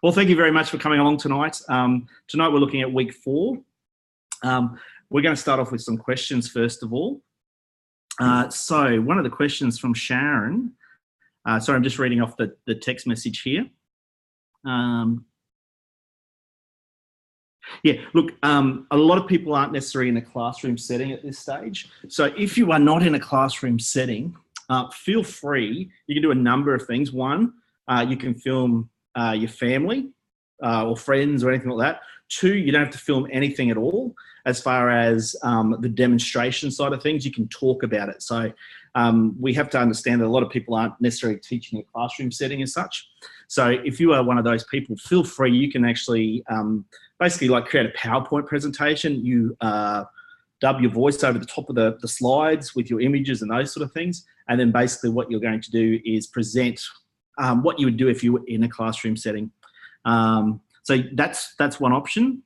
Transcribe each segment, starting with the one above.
Well, thank you very much for coming along tonight. Tonight we're looking at week 4. We're going to start off with some questions first of all. So one of the questions from Sharon, sorry, I'm just reading off the text message here. Yeah, look, a lot of people aren't necessarily in a classroom setting at this stage. So if you are not in a classroom setting, feel free. You can do a number of things. One, you can film your family or friends or anything like that. 2, you don't have to film anything at all. As far as the demonstration side of things, you can talk about it. So we have to understand that a lot of people aren't necessarily teaching a classroom setting as such. So if you are one of those people, feel free. You can actually basically like create a PowerPoint presentation. You dub your voice over the top of the slides with your images and those sort of things. And then basically what you're going to do is present what you would do if you were in a classroom setting. So that's one option.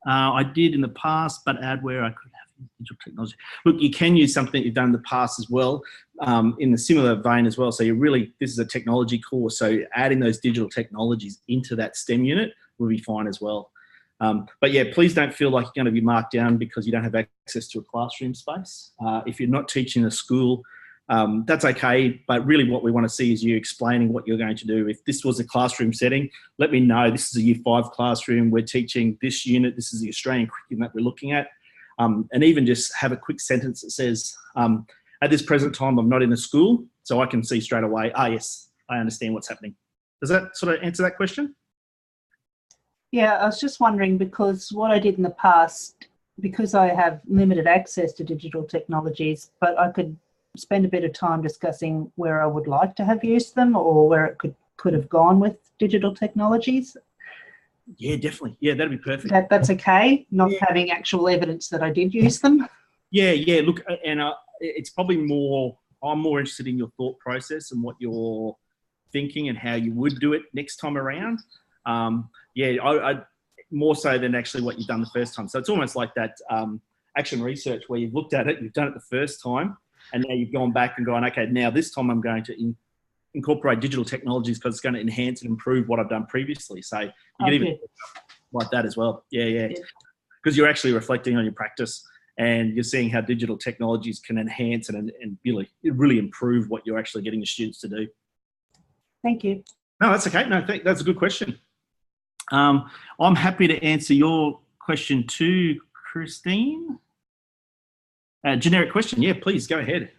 I did in the past, but add where I could have digital technology. Look, you can use something you've done in the past as well, in a similar vein as well. So this is a technology course, so adding those digital technologies into that STEM unit will be fine as well. But yeah, please don't feel like you're going to be marked down because you don't have access to a classroom space. If you're not teaching a school, that's okay, but really what we want to see is you explaining what you're going to do. If this was a classroom setting, let me know. This is a Year 5 classroom. We're teaching this unit. This is the Australian curriculum that we're looking at. And even just have a quick sentence that says, at this present time, I'm not in a school, so I can see straight away, yes, I understand what's happening. Does that sort of answer that question? Yeah, I was just wondering, because what I did in the past, because I have limited access to digital technologies, but I could spend a bit of time discussing where I would like to have used them or where it could have gone with digital technologies. Yeah, definitely. Yeah, that'd be perfect. That's okay, not having actual evidence that I did use them. Yeah, look, and it's probably I'm more interested in your thought process and what you're thinking and how you would do it next time around. I more so than actually what you've done the first time. So it's almost like that action research where you've looked at it, you've done it the first time, and now you've gone back and gone, okay, now this time I'm going to incorporate digital technologies because it's going to enhance and improve what I've done previously. So you can even like that as well. Yeah. Because you're actually reflecting on your practice and you're seeing how digital technologies can enhance and really improve what you're actually getting the students to do. Thank you. No, that's okay. No, that's a good question. I'm happy to answer your question too, Christine. Generic question. Yeah, please go ahead.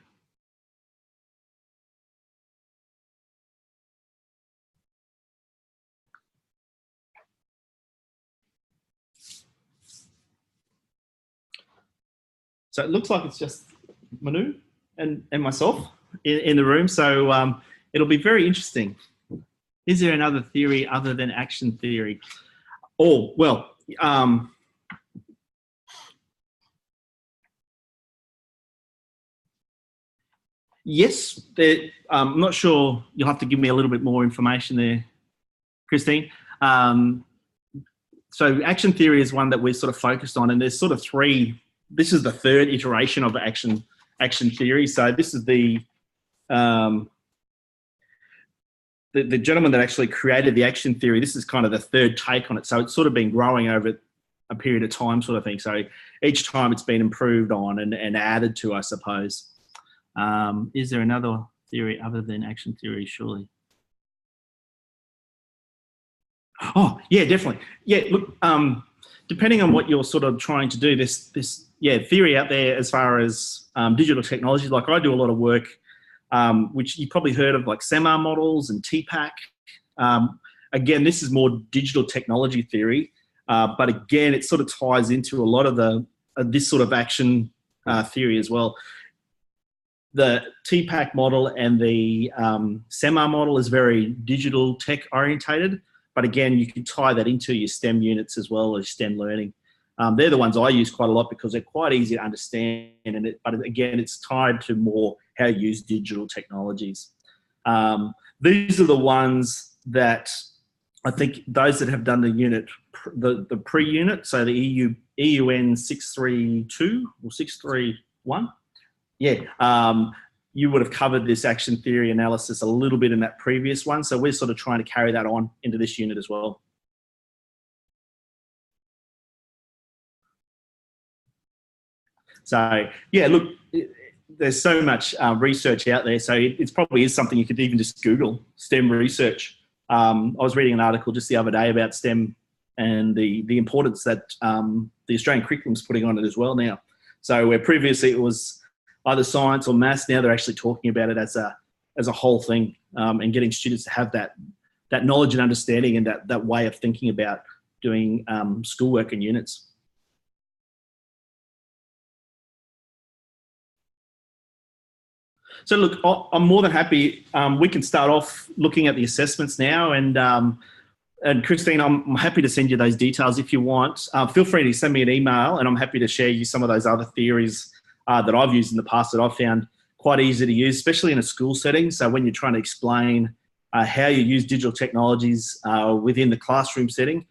So it looks like it's just Manu and myself in the room. So it'll be very interesting. Is there another theory other than action theory? Oh, well, yes, I'm not sure. You'll have to give me a little bit more information there, Christine. So action theory is one that we're sort of focused on, and there's sort of 3. This is the 3rd iteration of action theory. So this is the gentleman that actually created the action theory. This is kind of the 3rd take on it. So it's sort of been growing over a period of time sort of thing. So each time it's been improved on and added to, I suppose. Is there another theory other than action theory, surely? Oh, yeah, definitely. Yeah, look, depending on what you're sort of trying to do, this theory out there as far as digital technologies, like I do a lot of work, which you probably heard of, like SEMAR models and TPAC. Again, this is more digital technology theory, but again, it sort of ties into a lot of this sort of action theory as well. The TPAC model and the SEMAR model is very digital tech orientated, but again, you can tie that into your STEM units as well as STEM learning. They're the ones I use quite a lot because they're quite easy to understand, but again, it's tied to more how you use digital technologies. These are the ones that I think those that have done the unit, the pre-unit, so the EUN632 or 631, you would have covered this action theory analysis a little bit in that previous one. So we're sort of trying to carry that on into this unit as well. So yeah, look, there's so much research out there. So it probably is something you could even just Google STEM research. I was reading an article just the other day about STEM and the importance that the Australian curriculum is putting on it as well now. So where previously it was either science or maths, now they're actually talking about it as a whole thing, and getting students to have that knowledge and understanding and that way of thinking about doing schoolwork and units. So look, I'm more than happy. We can start off looking at the assessments now, and Christine, I'm happy to send you those details if you want. Feel free to send me an email, and I'm happy to share you some of those other theories that I've used in the past that I've found quite easy to use, especially in a school setting. So when you're trying to explain how you use digital technologies within the classroom setting,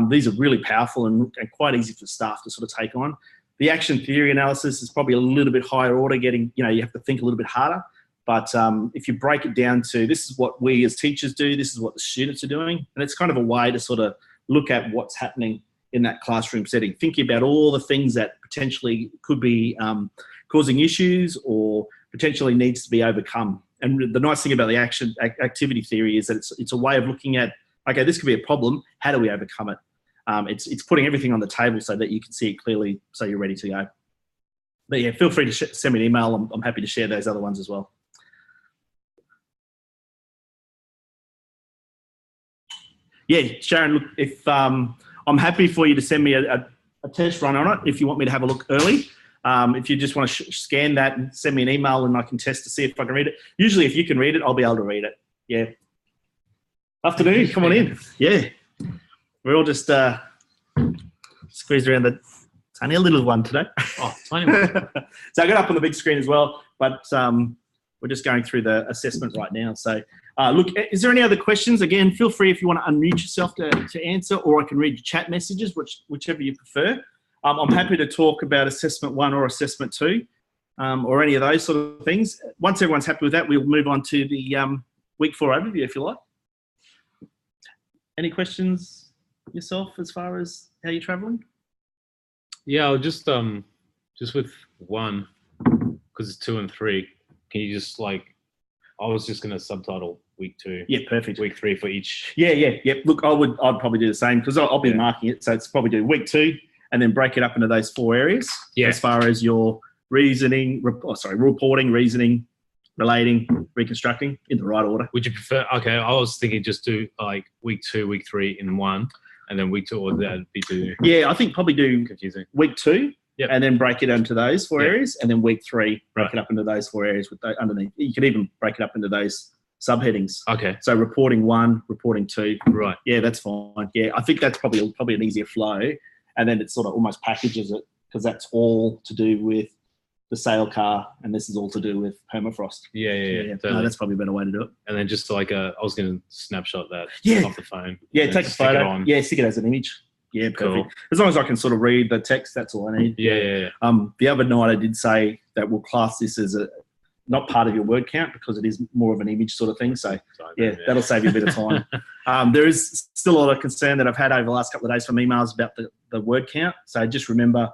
these are really powerful and quite easy for staff to sort of take on. The action theory analysis is probably a little bit higher order, you have to think a little bit harder. But if you break it down to this is what we as teachers do, this is what the students are doing, and it's kind of a way to sort of look at what's happening in that classroom setting, thinking about all the things that potentially could be causing issues or potentially needs to be overcome. And the nice thing about the activity theory is that it's a way of looking at, okay, this could be a problem. How do we overcome it? It's putting everything on the table so that you can see it clearly, so you're ready to go. But yeah, feel free to send me an email. I'm happy to share those other ones as well. Yeah, Sharon, look, if I'm happy for you to send me a test run on it if you want me to have a look early. If you just want to scan that and send me an email and I can test to see if I can read it. Usually if you can read it, I'll be able to read it. Yeah. Afternoon, come on in. Yeah. We're all just squeezed around it's only a little one today. Oh, tiny one. So I got up on the big screen as well, but we're just going through the assessment right now. So look, is there any other questions? Again, feel free if you want to unmute yourself to answer, or I can read your chat messages, whichever you prefer. I'm happy to talk about assessment 1 or assessment 2, or any of those sort of things. Once everyone's happy with that, we'll move on to the week 4 overview, if you like. Any questions yourself as far as how you're traveling? Yeah, I'll just with 1, because it's 2 and 3. Can you just I was just gonna subtitle week 2. Yeah, perfect. Week 3 for each. Yeah. Look, I'd probably do the same because I'll be marking it. So it's probably do week 2 and then break it up into those 4 areas. Yeah. As far as your reporting, reasoning, relating, reconstructing in the right order. Would you prefer? Okay, I was thinking just do week 2, week 3 in 1, and then week 2, or that'd be too. Yeah, I think probably do confusing. Week 2. Yep. And then break it into those 4 areas, and then week 3 break it up into those 4 areas with underneath. You could even break it up into those subheadings. Okay. So reporting 1, reporting 2. Right. Yeah, that's fine. Yeah, I think that's probably an easier flow, and then it sort of almost packages it because that's all to do with the sail car, and this is all to do with permafrost. Yeah. No, that's probably a better way to do it. And then just I was going to snapshot that off the phone. Yeah, take a photo. Yeah, stick it as an image. Yeah, perfect. Cool. As long as I can sort of read the text, that's all I need. Yeah. The other night I did say that we'll class this as not part of your word count because it is more of an image sort of thing. So that'll save you a bit of time. There is still a lot of concern that I've had over the last couple of days from emails about the word count. So just remember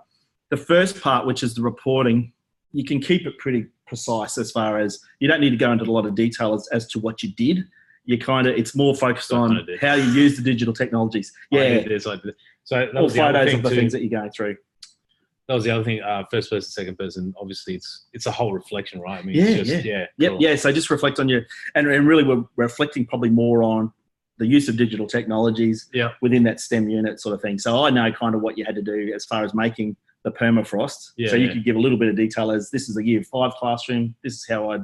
the first part, which is the reporting, you can keep it pretty precise as far as you don't need to go into a lot of detail as to what you did. It's more focused on how you use the digital technologies. Yeah. So that all was the other photos thing of the things that you're going through. That was the other thing. First person, second person. Obviously, it's a whole reflection, right? I mean, Yeah. So just reflect on and really we're reflecting probably more on the use of digital technologies within that STEM unit sort of thing. So I know kind of what you had to do as far as making the permafrost. So you could give a little bit of detail as this is a year 5 classroom. This is how I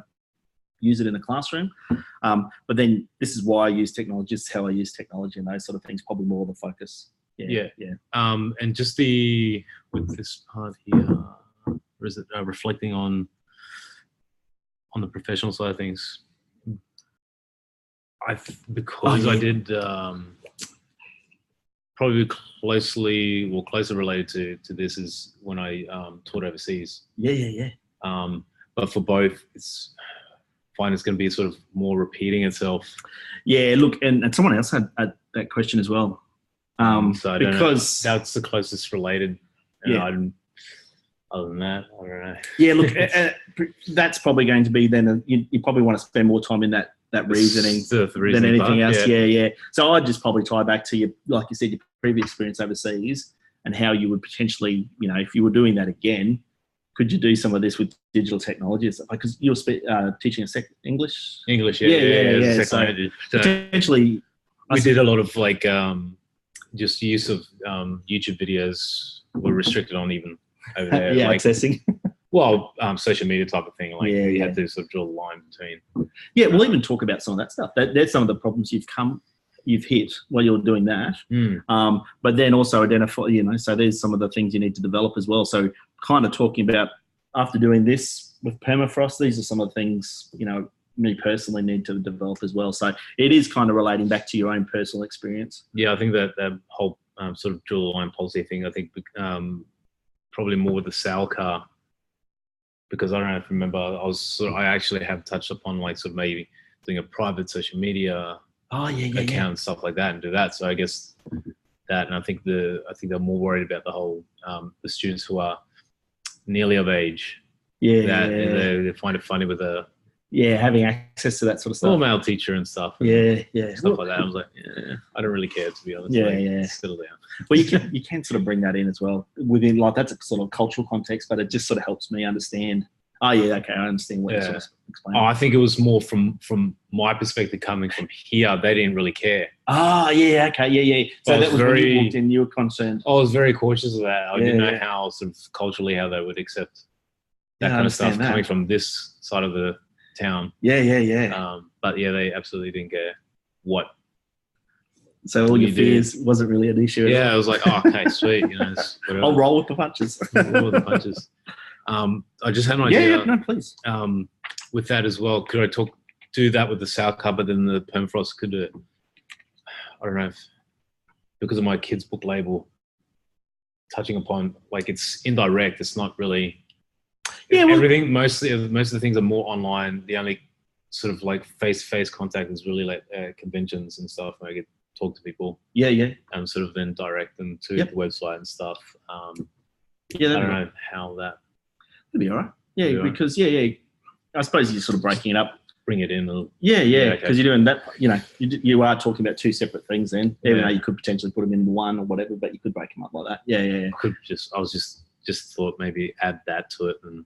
use it in the classroom. But then this is why I use technology. This is how I use technology and those sort of things. Probably more the focus. Yeah. And just with this part here, or is it reflecting on the professional side of things? I did probably closely related to this is when I taught overseas. Yeah. But for both, it's going to be sort of more repeating itself. Yeah, look, and someone else had that question as well. So because that's the closest related. And Other than that, I don't know. Yeah, look, that's probably going to be then. You probably want to spend more time in that reasoning The than reasoning anything part, else. Yeah. So I'd just probably tie back to your, like you said, your previous experience overseas and how you would potentially, if you were doing that again, could you do some of this with digital technologies? Because you're teaching English. English, Yeah. Second language. So potentially, we did a lot of like just use of YouTube videos were restricted on even over there. yeah, like, accessing. well, social media type of thing. Like we Yeah. had to sort of draw the line between. Yeah, we'll even talk about some of that stuff. That's some of the problems you've hit while you're doing that. But then also identify, so there's some of the things you need to develop as well. So kind of talking about after doing this with permafrost, these are some of the things, me personally need to develop as well. So it is kind of relating back to your own personal experience. Yeah, I think that whole sort of draw the line policy thing, I think probably more with the sale car, because I don't know if you remember, I actually have touched upon like sort of maybe doing a private social media account and stuff like that and do that. So I guess that, and I think they're more worried about the whole the students who are nearly of age. They find it funny with having access to that sort of stuff. All male teacher and stuff. And stuff like that. I was like, I don't really care, to be honest. Settle down. Well, you can sort of bring that in as well within, like, that's a sort of cultural context, but it just sort of helps me understand. Oh yeah, okay, I understand what you're sort of explaining. I think it was more from my perspective coming from here. They didn't really care. Okay, yeah. So that was when you walked in, you were concerned. I was very cautious of that. I didn't know how sort of culturally how they would accept that kind of stuff coming from this side of the town. Yeah. But yeah, they absolutely didn't care what. So all your fears wasn't really an issue. Yeah, I was like, oh, okay, sweet. I'll roll with the punches. I just had an idea. Yeah, no, please. With that as well, could I do that with the sow cover, then the permafrost could I don't know if, because of my kids' book label, touching upon, like, it's indirect. It's not really. Everything. Most of the things are more online. The only sort of like face-to-face contact is really like conventions and stuff where I get to talk to people. Yeah. And sort of then direct them to the website and stuff. I don't know how that. It'll be all right. Yeah, because I suppose you're sort of breaking it up. Bring it in. Because you're doing that. You are talking about two separate things then. Even though you could potentially put them in one or whatever, but you could break them up like that. Yeah. I was just thought maybe add that to it and.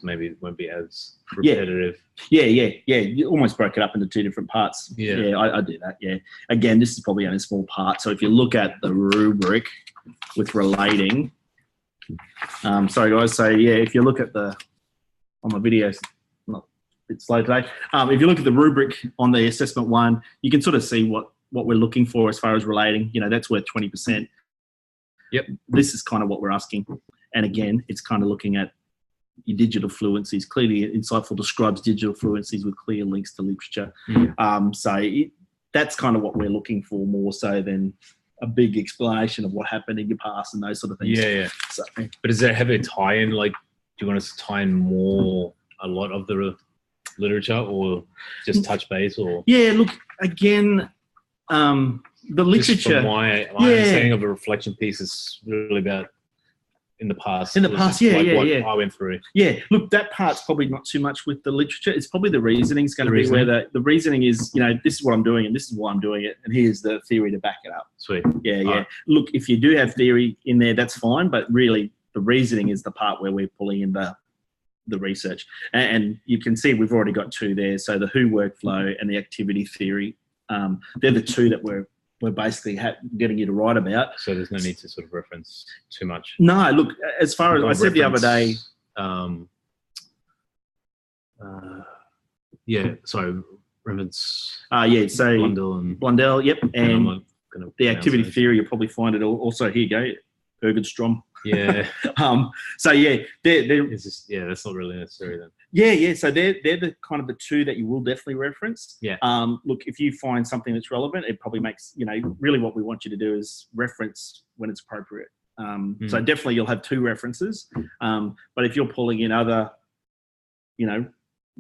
Maybe it won't be as repetitive. Yeah. You almost broke it up into two different parts. Yeah, I do that. Yeah. Again, this is probably only a small part. So if you look at the rubric with relating, sorry guys. So if you look at on my videos, not a bit slow today. If you look at the rubric on the assessment one, you can sort of see what we're looking for as far as relating. That's worth 20%. Yep. This is kind of what we're asking. And again, it's kind of looking at your digital fluencies. Clearly insightful describes digital fluencies with clear links to literature. That's kind of what we're looking for, more so than a big explanation of what happened in your past and those sort of things. So, but does that have a tie-in? Like, do you want us to tie in a lot of the literature, or just touch base? Or look, again, the literature. Just from my understanding of a reflection piece is really about in the past. What I went through. Yeah, look, that part's probably not too much with the literature. It's probably the reasoning is going to be where the reasoning is, this is what I'm doing and this is why I'm doing it, and here's the theory to back it up. Sweet. Yeah. Right. Look, if you do have theory in there, that's fine, but really the reasoning is the part where we're pulling in the research. And you can see we've already got two there. So the who workflow and the activity theory, they're the two that we're basically getting you to write about. So there's no need to sort of reference too much. No, look, as far as I said the other day. Reference. So Blundell, yep. And the activity theory, you'll probably find it also, here you go, Ergenstrom. Yeah. That's not really necessary then. Yeah. So they're the kind of the two that you will definitely reference. Yeah. Look, if you find something that's relevant, it probably makes, really what we want you to do is reference when it's appropriate. So definitely you'll have two references. But if you're pulling in other,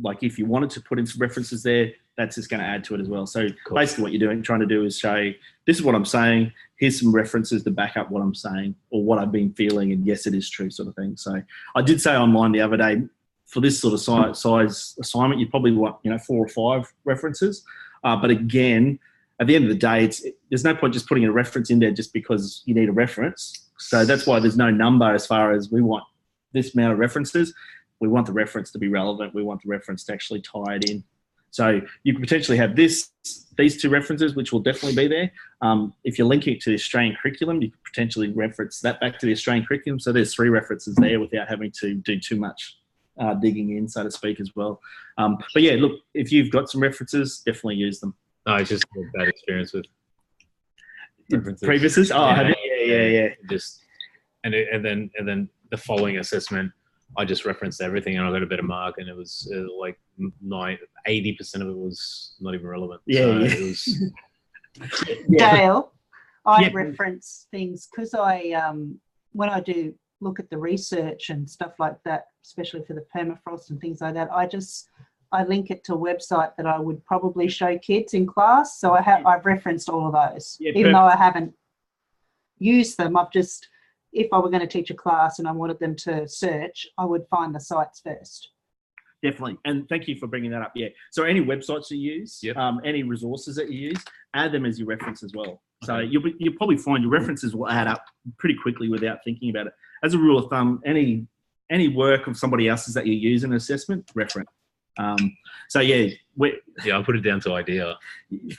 like if you wanted to put in some references there, that's just going to add to it as well. So Cool. basically what you're trying to do is show, this is what I'm saying, here's some references to back up what I'm saying or what I've been feeling, and yes, it is true, sort of thing. So I did say online the other day, for this sort of size assignment, you probably want, 4 or 5 references. But again, at the end of the day, there's no point just putting a reference in there just because you need a reference. So that's why there's no number as far as we want this amount of references. We want the reference to be relevant. We want the reference to actually tie it in. So you could potentially have these 2 references, which will definitely be there. If you're linking it to the Australian curriculum, you could potentially reference that back to the Australian curriculum. So there's 3 references there without having to do too much digging in, so to speak, as well. But yeah, look, if you've got some references, definitely use them. No, it's just a bad experience with references. Previously? Oh, yeah. Just and then the following assessment, I just referenced everything and I got a better mark, and it was like 80% of it was not even relevant. Yeah, so yeah. It was. Dale, I Yeah. reference things because when I do look at the research and stuff like that, especially for the permafrost and things like that, I link it to a website that I would probably show kids in class. So I've referenced all of those, Yeah, even though I haven't used them. If I were going to teach a class and I wanted them to search, I would find the sites first. Definitely. And thank you for bringing that up. Yeah. So any websites you use, Yep. any resources that you use, add them as your reference as well. So Okay. you'll probably find your references will add up pretty quickly without thinking about it. As a rule of thumb, any work of somebody else's that you use in an assessment, reference. So yeah, Yeah, I'll put it down to idea.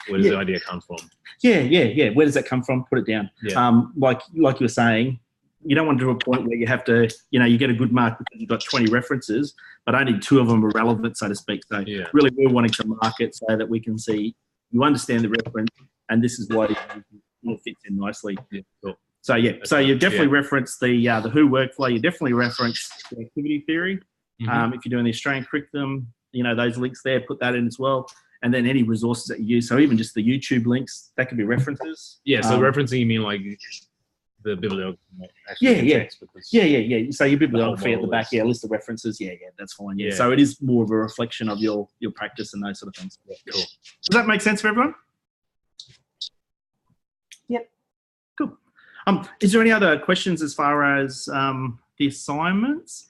Where does the idea come from? yeah. Where does that come from? Put it down. Yeah. Like you were saying, you don't want to do a point where you have to, you get a good mark because you've got 20 references, but only 2 of them are relevant, so to speak. So Yeah. really we're wanting to mark it so that we can see you understand the reference and this is why it fits in nicely. Yeah, cool. So yeah, so you definitely Yeah. reference the WHO workflow. You definitely reference the activity theory. Mhm. If you're doing the Australian curriculum, those links there, put that in as well. And then any resources that you use. So even just the YouTube links, that could be references. Yeah, so referencing, you mean like the bibliography? Yeah. Text, because Yeah. So your bibliography The at whole the back, model list of references. Yeah, that's fine. Yeah. Yeah. So it is more of a reflection of your practice and those sort of things. Yeah, cool. Does that make sense for everyone? Yep. Cool. Is there any other questions as far as the assignments?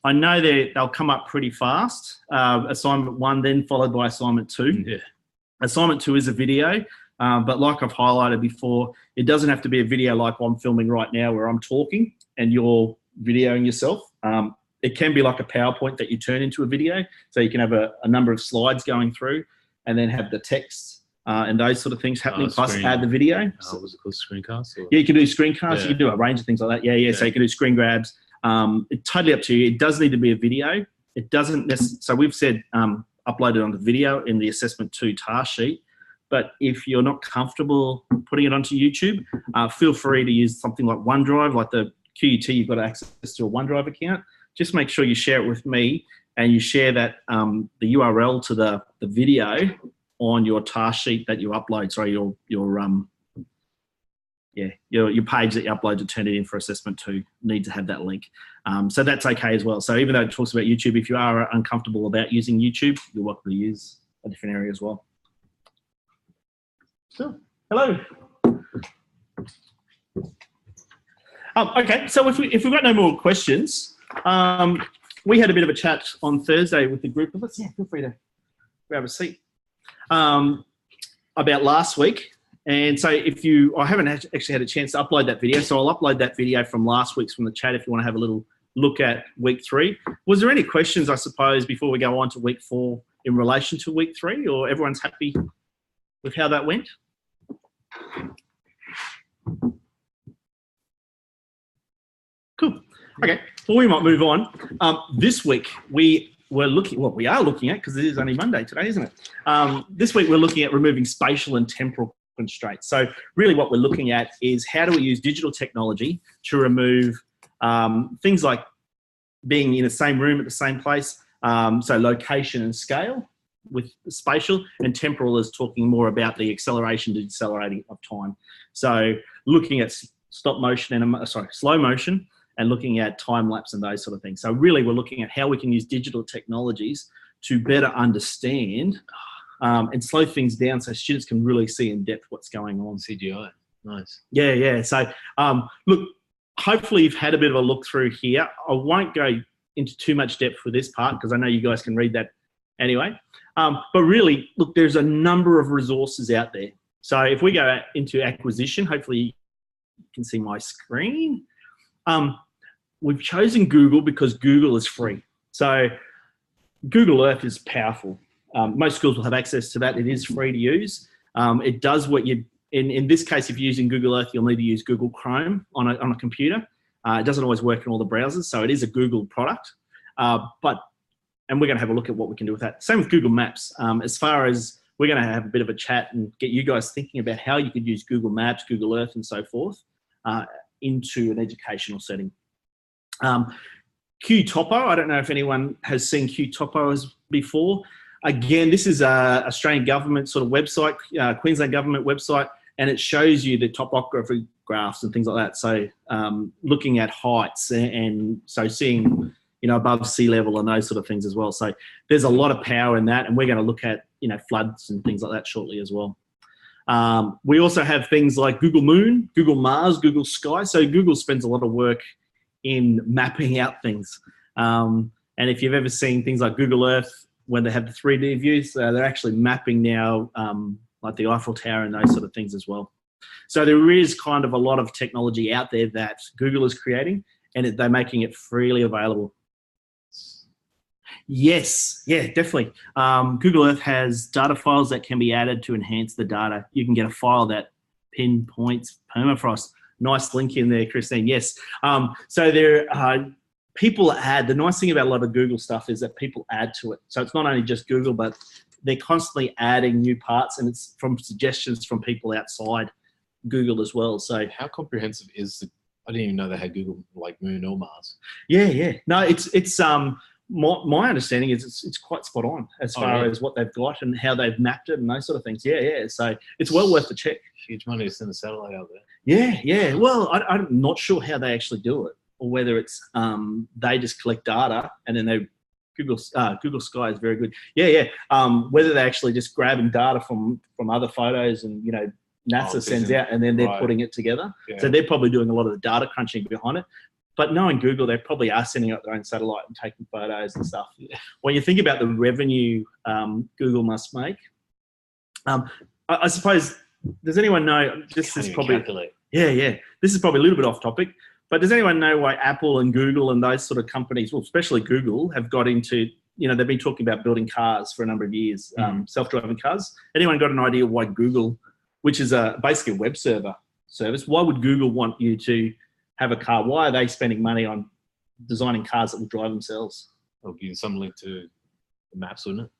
I know they'll come up pretty fast. Assignment 1, then followed by assignment 2. Yeah. Assignment 2 is a video, but like I've highlighted before, it doesn't have to be a video like I'm filming right now where I'm talking and you're videoing yourself. It can be like a PowerPoint that you turn into a video. So you can have a number of slides going through and then have the text and those sort of things happening, plus screen. add the video. What was it called? Screencast? Or? Yeah, you can do screencasts, Yeah. you can do a range of things like that. Yeah. So you can do screen grabs. It's totally up to you. It does need to be a video. It doesn't necessarily, so we've said upload it onto video in the assessment 2 task sheet. But if you're not comfortable putting it onto YouTube, feel free to use something like OneDrive, like the QUT, you've got access to a OneDrive account. Just make sure you share it with me and you share that the URL to the video on your task sheet that you upload. Sorry, your page that you upload to turn it in for assessment 2 need to have that link. So that's okay as well. So even though it talks about YouTube, if you are uncomfortable about using YouTube, you're welcome to use a different area as well. So, hello. Okay, so if we've got no more questions, we had a bit of a chat on Thursday with the group of us. Yeah, feel free to grab a seat. About last week. And so I haven't actually had a chance to upload that video, so I'll upload that video from last week's from the chat if you want to have a little look at week 3. Was there any questions, I suppose, before we go on to week 4 in relation to week 3, or everyone's happy with how that went? Cool. Okay, well, we might move on. This week, we are looking at, because it is only Monday today, isn't it? This week, we're looking at removing spatial and temporal constraints. So really what we're looking at is how do we use digital technology to remove things like being in the same room at the same place, so location and scale with spatial, and temporal is talking more about the acceleration to decelerating of time. So looking at slow motion and looking at time lapse and those sort of things. So really we're looking at how we can use digital technologies to better understand, and slow things down so students can really see in depth what's going on. CGI, nice. Yeah. So look, hopefully you've had a bit of a look through here. I won't go into too much depth for this part because I know you guys can read that anyway. But really, look, there's a number of resources out there. So if we go into acquisition, hopefully you can see my screen. We've chosen Google because Google is free. So Google Earth is powerful. Most schools will have access to that. It is free to use. It does what you, in this case, if you're using Google Earth, you'll need to use Google Chrome on a computer. It doesn't always work in all the browsers, so it is a Google product. And we're going to have a look at what we can do with that. Same with Google Maps. As far as we're going to have a bit of a chat and get you guys thinking about how you could use Google Maps, Google Earth, and so forth into an educational setting. QTopo, I don't know if anyone has seen QTopo before. Again, this is a Australian government sort of website, Queensland government website, and it shows you the topography graphs and things like that. So looking at heights and so seeing, above sea level and those sort of things as well. So there's a lot of power in that, and we're going to look at, floods and things like that shortly as well. We also have things like Google Moon, Google Mars, Google Sky. So Google spends a lot of work in mapping out things. And if you've ever seen things like Google Earth, when they have the 3D views, they're actually mapping now like the Eiffel Tower and those sort of things as well. So there is kind of a lot of technology out there that Google is creating, and they're making it freely available. Yes, yeah, definitely. Google Earth has data files that can be added to enhance the data. You can get a file that pinpoints permafrost. Nice link in there, Christine. Yes. So there people add. The nice thing about a lot of Google stuff is that people add to it. So it's not only just Google, but they're constantly adding new parts, and it's from suggestions from people outside Google as well. So how comprehensive is the? I didn't even know they had Google like Moon or Mars. Yeah. No, it's my understanding is it's quite spot on as far as what they've got and how they've mapped it and those sort of things. Yeah. So it's well worth the check. Huge money to send a satellite out there. Yeah. Well, I'm not sure how they actually do it, or whether it's they just collect data and then Google Sky is very good. Yeah. Whether they're actually just grabbing data from other photos and NASA sends out and then they're putting it together. Yeah. So they're probably doing a lot of the data crunching behind it. But knowing Google, they probably are sending out their own satellite and taking photos and stuff. When you think about the revenue Google must make, I suppose, does anyone know, this is probably, this is probably a little bit off topic, but does anyone know why Apple and Google and those sort of companies, well, especially Google, have got into, they've been talking about building cars for a number of years, self-driving cars. Anyone got an idea why Google, which is basically a web service, why would Google want you to have a car? Why are they spending money on designing cars that will drive themselves? It'll give you some link to the maps, wouldn't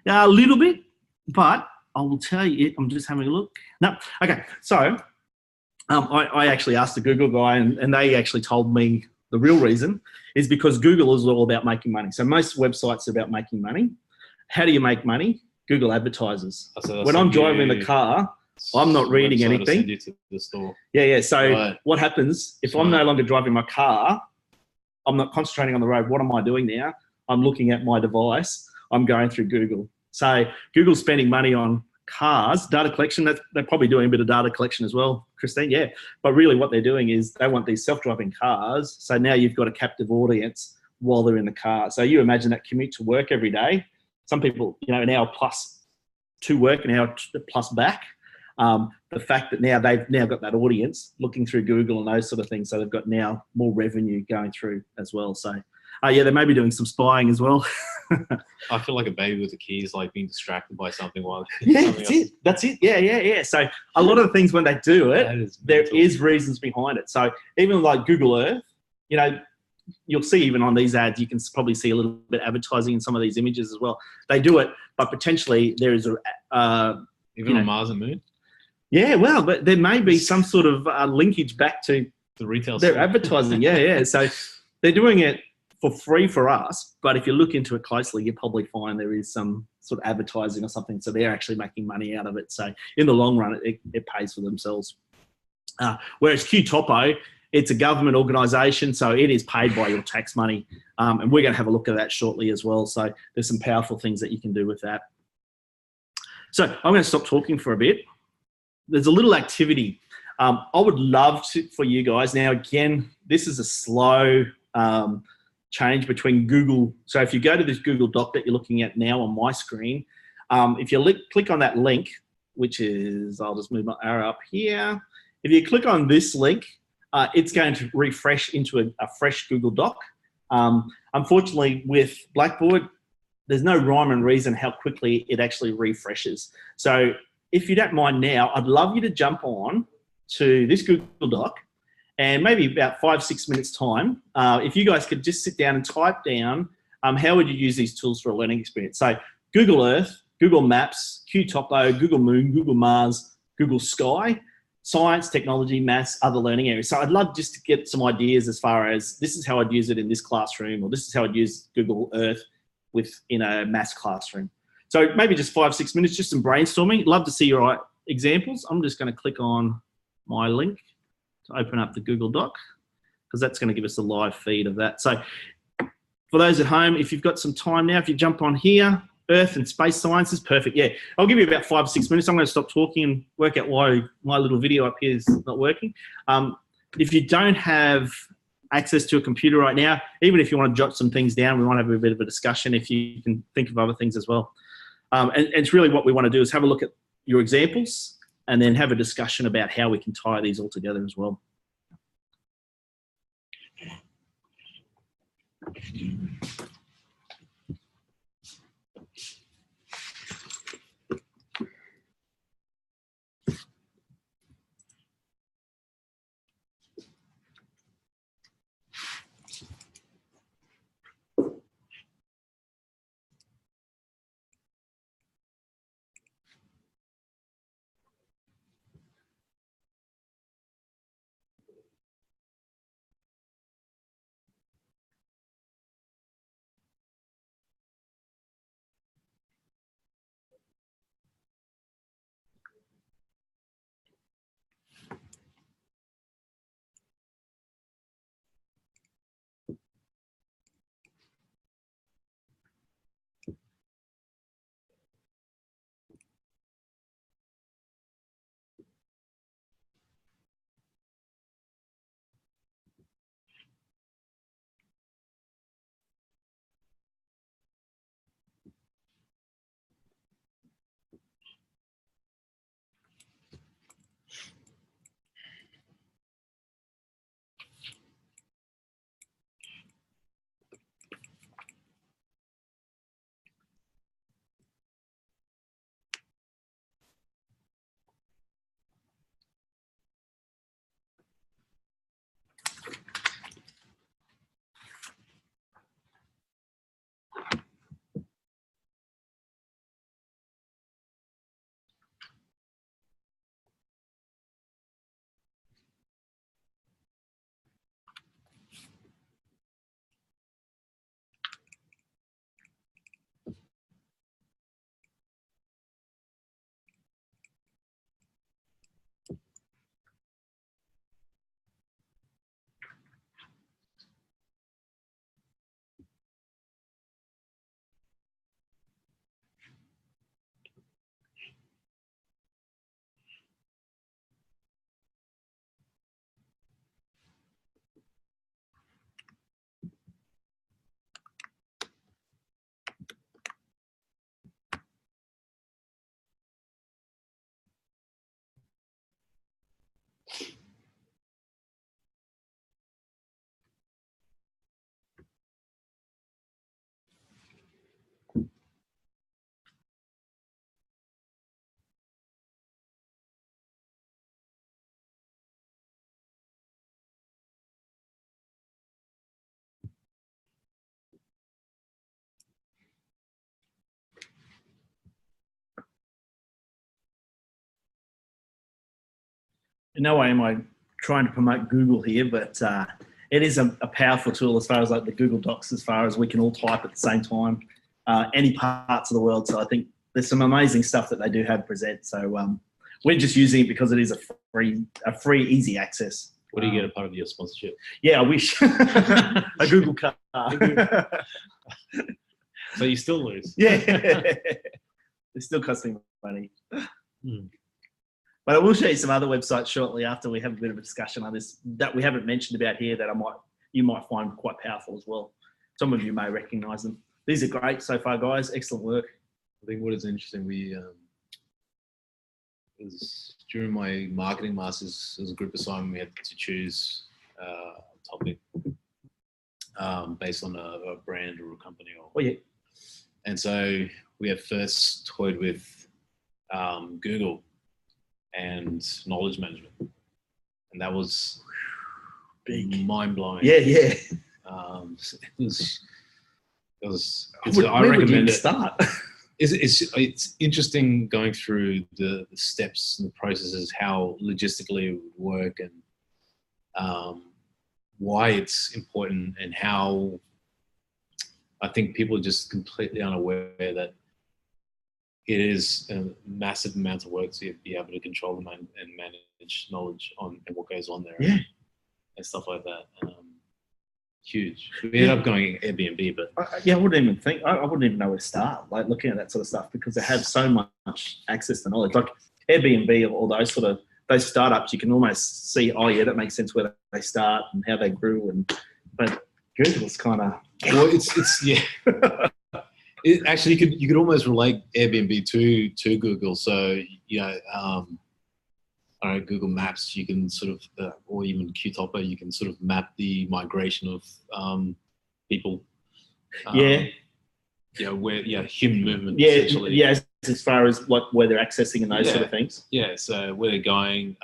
it? A little bit, but I will tell you, I'm just having a look. No, okay. So I actually asked the Google guy, and they actually told me the real reason is because Google is all about making money. So most websites are about making money. How do you make money? Google advertises. So when I'm driving the car, I'm not reading anything. Send you to the store. Yeah. So what happens if I'm no longer driving my car? I'm not concentrating on the road. What am I doing now? I'm looking at my device. I'm going through Google. So Google's spending money on cars, data collection. They're probably doing a bit of data collection as well, Christine. Yeah. But really what they're doing is they want these self-driving cars. So now you've got a captive audience while they're in the car. So you imagine that commute to work every day. Some people, an hour plus to work, an hour plus back. The fact that now they've got that audience looking through Google and those sort of things, so they've got now more revenue going through as well. So, they may be doing some spying as well. I feel like a baby with a key is like being distracted by something while. That's it. Yeah. So a lot of the things when they do it, there is reasons behind it. So even like Google Earth, you'll see even on these ads, you can probably see a little bit advertising in some of these images as well. They do it, but potentially there is even on Mars and Moon. Yeah, well, but there may be some sort of linkage back to the retail their advertising. Yeah. So they're doing it for free for us, but if you look into it closely, you'll probably find there is some sort of advertising or something. So they're actually making money out of it. So in the long run, it pays for themselves. Whereas QTopo, it's a government organisation, so it is paid by your tax money. And we're going to have a look at that shortly as well. So there's some powerful things that you can do with that. So I'm going to stop talking for a bit. There's a little activity. I would love for you guys. Now, again, this is a slow change between Google. So if you go to this Google Doc that you're looking at now on my screen, if you click on that link, which is, I'll just move my arrow up here. If you click on this link, it's going to refresh into a fresh Google Doc. Unfortunately, with Blackboard, there's no rhyme and reason how quickly it actually refreshes. So if you don't mind now, I'd love you to jump on to this Google Doc and maybe about 5-6 minutes time, if you guys could just sit down and type down how would you use these tools for a learning experience. So Google Earth, Google Maps, QTopo, Google Moon, Google Mars, Google Sky, science, technology, maths, other learning areas. So I'd love just to get some ideas as far as this is how I'd use it in this classroom, or this is how I'd use Google Earth in a maths classroom. So maybe just 5-6 minutes, just some brainstorming. Love to see your examples. I'm just going to click on my link to open up the Google Doc, because that's going to give us a live feed of that. So for those at home, if you've got some time now, if you jump on here, Earth and Space Sciences, perfect. Yeah, I'll give you about 5-6 minutes. I'm going to stop talking and work out why my little video up here is not working. If you don't have access to a computer right now, even if you want to jot some things down, we might have a bit of a discussion if you can think of other things as well. And it's really what we want to do is have a look at your examples and then have a discussion about how we can tie these all together as well. In no way am I trying to promote Google here, but it is a powerful tool as far as like the Google Docs, as far as we can all type at the same time, any parts of the world. So I think there's some amazing stuff that they do have present. So we're just using it because it is a free, easy access. What do you get a part of your sponsorship? Yeah, I wish. A Google card. So you still lose. Yeah. It's still costing funny. Hmm. But I will show you some other websites shortly after we have a bit of a discussion on this that we haven't mentioned about here that you might find quite powerful as well. Some of you may recognise them. These are great so far, guys. Excellent work. I think what is interesting, during my marketing masters as a group assignment, we had to choose a topic based on a brand or a company. And so we had first toyed with Google and knowledge management, and that was Big. mind-blowing. Yeah. It was. I recommend it. Start. It's interesting going through the steps and the processes, how logistically it would work, and why it's important, and how I think people are just completely unaware that it is a massive amount of work to be able to control and manage knowledge on and what goes on there, and stuff like that. Huge. We ended up going Airbnb, but I wouldn't even think. I wouldn't even know where to start. Like looking at that sort of stuff because they have so much access to knowledge. Like Airbnb, or those startups, you can almost see. Oh yeah, that makes sense where they start and how they grew. But Google's kind of it's yeah. Actually, you could almost relate Airbnb to Google. So Google Maps, you can sort of, or even QTopper, you can sort of map the migration of people. Human movement. Essentially. Yeah, as far as like where they're accessing and those sort of things. Yeah, so where they're going.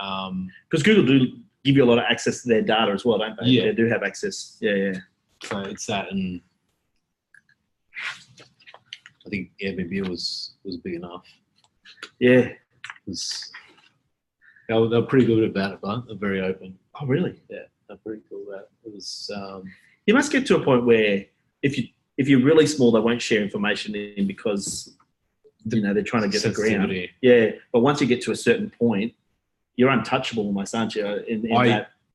Because Google do give you a lot of access to their data as well, don't they? Yeah, they do have access. Yeah. So it's that, and I think Airbnb was big enough. Yeah. They were pretty good about it, but they're very open. Oh, really? Yeah, they're pretty cool about it. It was. You must get to a point where if you're really small, they won't share information in because they're trying to get the ground. Yeah, but once you get to a certain point, you're untouchable almost, aren't you?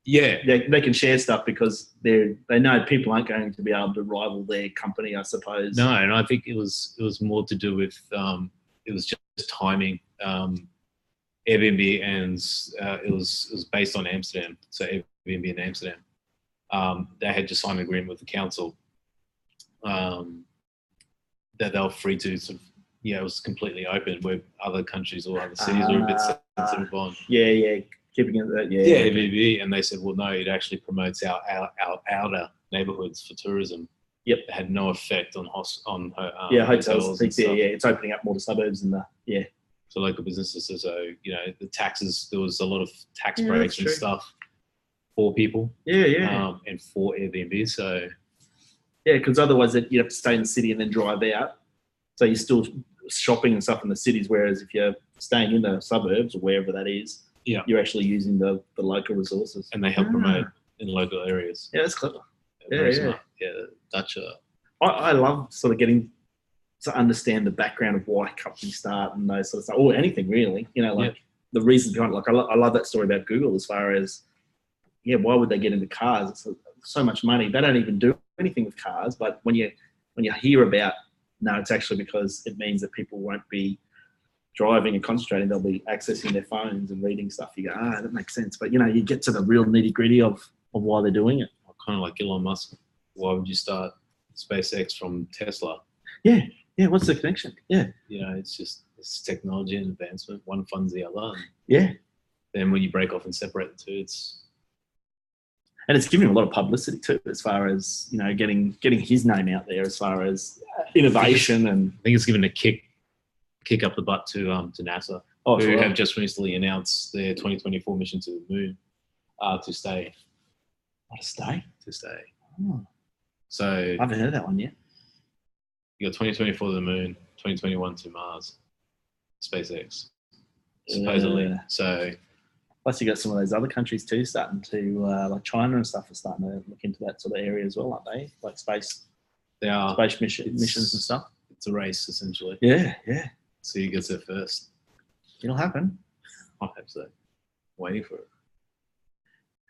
They can share stuff because they know people aren't going to be able to rival their company, I suppose. No, and I think it was more to do with it was just timing. Airbnb, and it was based on Amsterdam, so Airbnb in Amsterdam. They had just signed an agreement with the council that they were free to sort of, it was completely open, where other countries or other cities were a bit sensitive on. Yeah, keeping it that. Yeah, Airbnb, and they said, well, no, it actually promotes our outer neighbourhoods for tourism. Yep, it had no effect on hotels. Hotels. It's opening up more to suburbs and so local businesses. So the taxes, there was a lot of tax breaks and stuff for people. And for Airbnb. So because otherwise you have to stay in the city and then drive out. So you're still shopping and stuff in the cities. Whereas if you're staying in the suburbs or wherever that is, you're actually using the local resources. And they help promote in local areas. Yeah, that's clever. Smart. Yeah, Dutch. I love sort of getting to understand the background of why companies start and those sort of stuff, or anything really. The reasons behind it. Like I love that story about Google as far as why would they get into cars? It's so much money. They don't even do anything with cars, but when you hear about it's actually because it means that people won't be driving and concentrating. They'll be accessing their phones and reading stuff. You go, that makes sense. But you get to the real nitty gritty of why they're doing it. Kind of like Elon Musk. Why would you start SpaceX from Tesla? Yeah. What's the connection? Yeah. It's technology and advancement. One funds the other. Then when you break off and separate the two, and it's giving him a lot of publicity too, as far as getting his name out there, as far as innovation. And I think it's given a kick up the butt to NASA, who have just recently announced their 2024 mission to the moon to stay. To stay. Oh. So I haven't heard that one yet. You got 2024 to the moon, 2021 to Mars, SpaceX, supposedly. So plus you got some of those other countries too starting to, like China and stuff, are starting to look into that sort of area as well, aren't they? Like space. They are. Space missions and stuff. It's a race, essentially. Yeah. So who gets there first? It'll happen. I hope so. Waiting for it.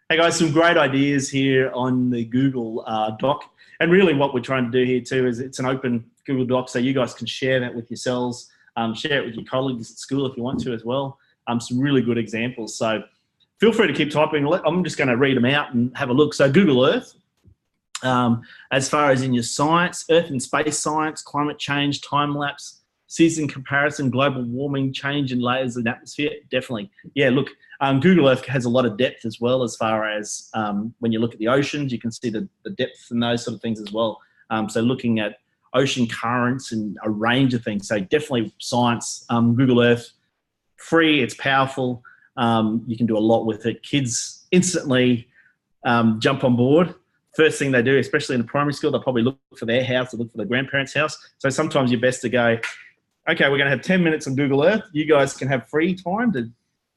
Hey guys, some great ideas here on the Google Doc. And really what we're trying to do here too is it's an open Google Doc, so you guys can share that with yourselves. Share it with your colleagues at school if you want to as well. Some really good examples. So feel free to keep typing. I'm just going to read them out and have a look. So Google Earth, as far as in your science, Earth and space science, climate change, time lapse, season comparison, global warming, change in layers of the atmosphere, definitely. Yeah, look, Google Earth has a lot of depth as well, as far as when you look at the oceans, you can see the depth and those sort of things as well. So looking at ocean currents and a range of things. So definitely science, Google Earth, free, it's powerful. You can do a lot with it. Kids instantly jump on board. First thing they do, especially in the primary school, they'll probably look for their house or look for their grandparents' house. So sometimes you're best to go, okay, we're going to have 10 minutes on Google Earth. You guys can have free time to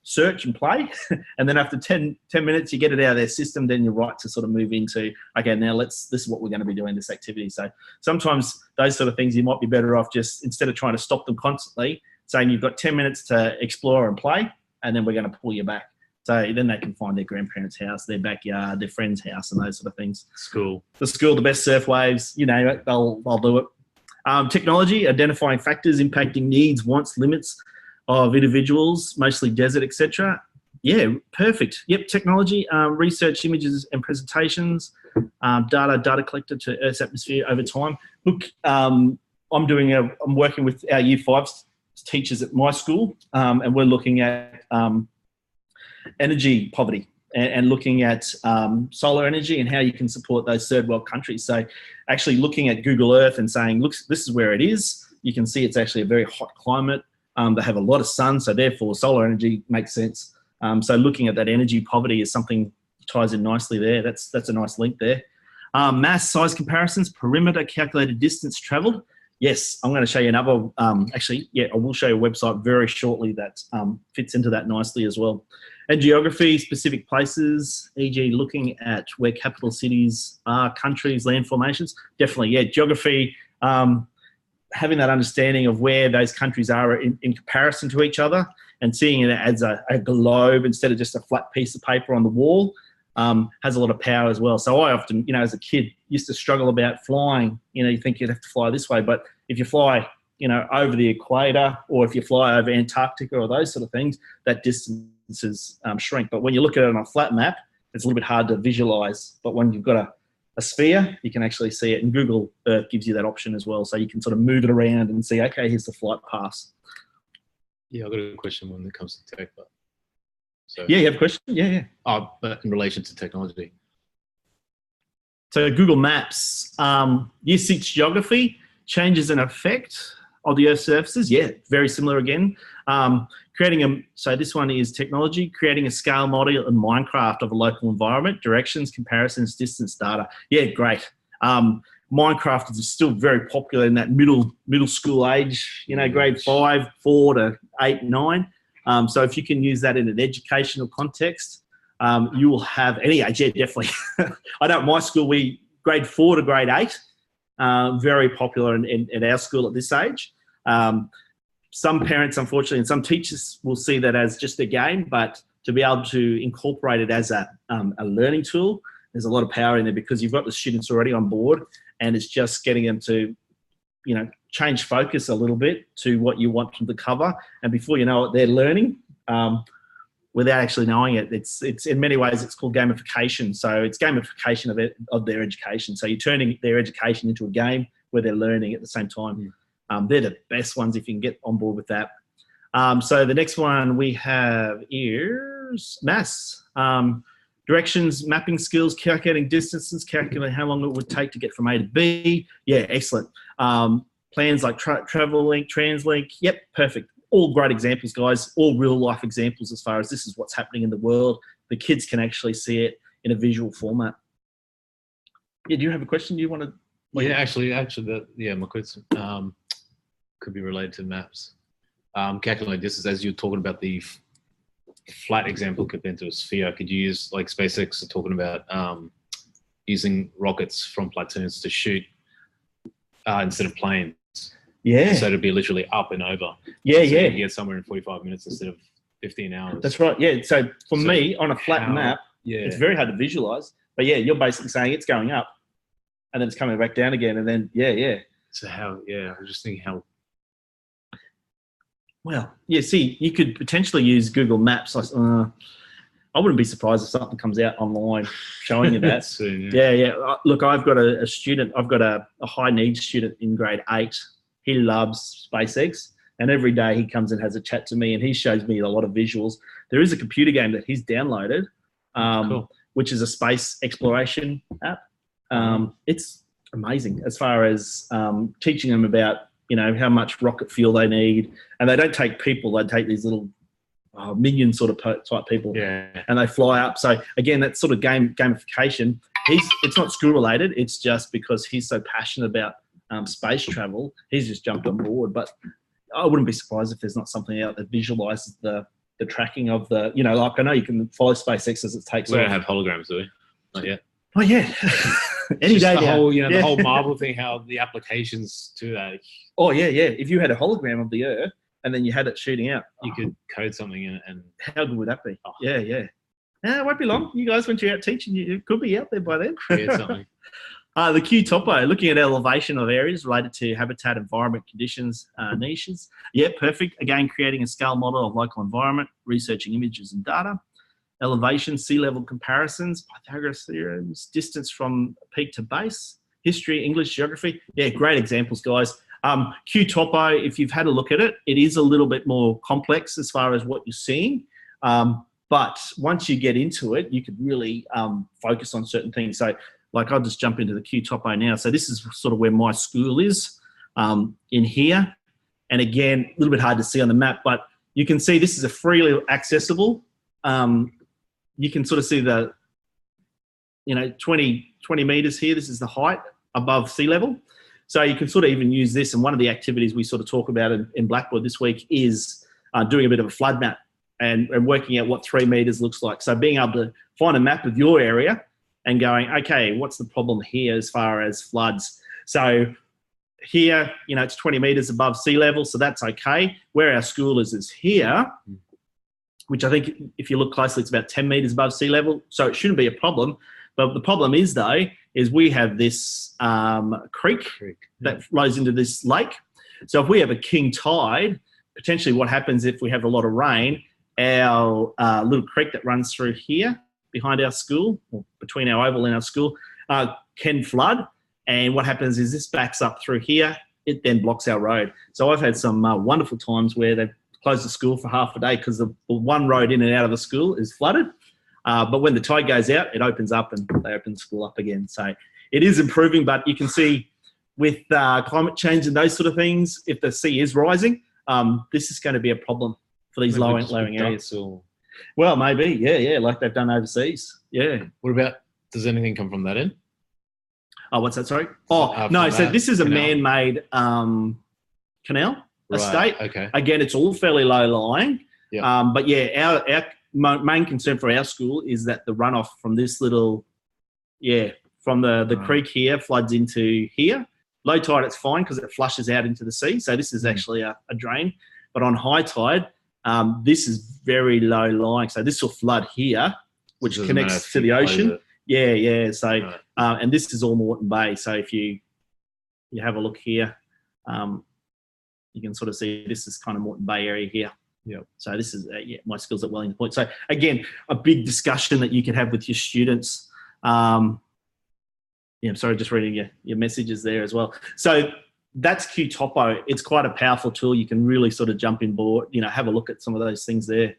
search and play. And then after 10 minutes, you get it out of their system, then you're right to sort of move into, okay, now this is what we're going to be doing, this activity. So sometimes those sort of things, you might be better off just, instead of trying to stop them constantly, saying you've got 10 minutes to explore and play, and then we're going to pull you back. So then they can find their grandparents' house, their backyard, their friend's house, and those sort of things. School. The school, the best surf waves, you name it, they'll do it. Technology, identifying factors impacting needs, wants, limits of individuals, mostly desert, etc. Yeah, perfect. Yep, technology, research, images and presentations, data collected to Earth's atmosphere over time. Look, I'm working with our Year 5 teachers at my school, and we're looking at energy poverty and looking at solar energy and how you can support those third world countries. So actually looking at Google Earth and saying, look, this is where it is. You can see it's actually a very hot climate. They have a lot of sun, so therefore solar energy makes sense. So looking at that energy poverty is something that ties in nicely there. That's a nice link there. Mass size comparisons, perimeter, calculated distance traveled. Yes, I'm going to show you another, I will show you a website very shortly that fits into that nicely as well. And geography, specific places, e.g. looking at where capital cities are, countries, land formations. Definitely, yeah, geography, having that understanding of where those countries are in comparison to each other and seeing it as a globe instead of just a flat piece of paper on the wall has a lot of power as well. So I often, as a kid, used to struggle about flying. You think you'd have to fly this way, but if you fly, over the equator, or if you fly over Antarctica or those sort of things, that distances shrink. But when you look at it on a flat map, it's a little bit hard to visualize. But when you've got a sphere, you can actually see it. And Google Earth gives you that option as well. So you can sort of move it around and see, okay, here's the flight path. Yeah, I've got a question when it comes to tech. But so, yeah, you have a question? Yeah. Oh, but in relation to technology. So Google Maps, Year 6 geography, changes in effect of the Earth's surfaces. Yeah, very similar again. So this one is technology, creating a scale model in Minecraft of a local environment, directions, comparisons, distance data. Yeah, great. Minecraft is still very popular in that middle school age, grade 5, 4 to 8, 9. So if you can use that in an educational context, you will have any age, yeah, definitely. I know at my school, grade 4 to grade 8, very popular in our school at this age. Some parents, unfortunately, and some teachers will see that as just a game, but to be able to incorporate it as a learning tool, there's a lot of power in there because you've got the students already on board and it's just getting them to, change focus a little bit to what you want them to cover. And before you know it, they're learning without actually knowing it. It's in many ways, it's called gamification. So it's gamification of their education. So you're turning their education into a game where they're learning at the same time. They're the best ones if you can get on board with that. So the next one we have is maths. Directions, mapping skills, calculating distances, calculating how long it would take to get from A to B. Yeah, excellent. Plans like TravelLink, TransLink. Yep, perfect. All great examples, guys. All real life examples as far as this is what's happening in the world. The kids can actually see it in a visual format. Yeah, do you have a question? Do you want to? Yeah, actually, my question could be related to maps. Calculate distance, as you're talking about the flat example compared to a sphere, could you use, like SpaceX are talking about using rockets from platoons to shoot instead of planes? Yeah. So it'd be literally up and over. Yeah, so yeah. You get somewhere in 45 minutes instead of 15 hours. That's right. Yeah. So for me, on a flat map, it's very hard to visualize. But yeah, you're basically saying it's going up and then it's coming back down again. And then, yeah. So how, I was just thinking how Well, yeah, see, you could potentially use Google Maps. I wouldn't be surprised if something comes out online showing you that. Soon, Yeah. Look, I've got a student, I've got a high needs student in grade 8. He loves SpaceX, and every day he comes and has a chat to me, and he shows me a lot of visuals. There is a computer game that he's downloaded, Cool. which is a space exploration app. It's amazing as far as teaching them about, how much rocket fuel they need. And they don't take people, they take these little minion sort of type people, and they fly up. So again, that sort of gamification. It's not school related. It's just because he's so passionate about space travel, he's just jumped on board. But I wouldn't be surprised if there's not something out that visualizes the tracking of the, like I know you can follow SpaceX as it takes We off. don't have holograms, do we? Not yet. Oh yeah. Any Just day the now. whole, the whole Marvel thing, how the applications to that. Oh yeah. If you had a hologram of the Earth and then you had it shooting out, You could code something in it and how good would that be? Oh. Yeah. It won't be long. You guys, when you're out teaching, you could be out there by then. create something. The Q topo, looking at elevation of areas related to habitat, environment, conditions, niches. Yeah, perfect. Again, creating a scale model of local environment, researching images and data. Elevation, sea level comparisons, Pythagoras theorems, distance from peak to base, history, English, geography. Yeah, great examples, guys. Q topo, if you've had a look at it, it is a little bit more complex as far as what you're seeing. But once you get into it, you could really focus on certain things. So like I'll just jump into the Q topo now. So this is sort of where my school is in here. And again, a little bit hard to see on the map, but you can see this is a freely accessible. You can sort of see the, 20 meters here. This is the height above sea level. So you can sort of even use this. And one of the activities we sort of talk about in Blackboard this week is doing a bit of a flood map and working out what 3 meters looks like. So being able to find a map of your area and going, okay, what's the problem here as far as floods? So here, it's 20 meters above sea level, so that's okay. Where our school is here, which I think if you look closely, it's about 10 meters above sea level, so it shouldn't be a problem. But the problem is, though, is we have this creek that flows into this lake. So if we have a king tide, potentially what happens if we have a lot of rain, our little creek that runs through here behind our school, or between our oval and our school, can flood. And what happens is this backs up through here. It then blocks our road. So I've had some wonderful times where they've closed the school for half a day because the one road in and out of the school is flooded. But when the tide goes out, it opens up and they open school up again. So it is improving, but you can see with climate change and those sort of things, if the sea is rising, this is going to be a problem for these lowering areas. Well, maybe, yeah, like they've done overseas. Yeah. What about, does anything come from that end? Oh, what's that? Sorry. Oh, no. So this is a man-made canal estate. Okay. Again, it's all fairly low lying. Yeah. But yeah, our main concern for our school is that the runoff from this little, from the creek here floods into here. Low tide, it's fine because it flushes out into the sea. So this is actually a drain. But on high tide, this is very low lying. So this will flood here, which connects to the ocean. Yeah. So, and this is all Moreton Bay. So if you have a look here, you can sort of see this is kind of Moreton Bay area here. Yeah. So this is my skills at Wellington Point. So again, a big discussion that you can have with your students. I'm sorry, just reading your messages there as well. So that's Q topo. It's quite a powerful tool. You can really sort of jump in board, have a look at some of those things there.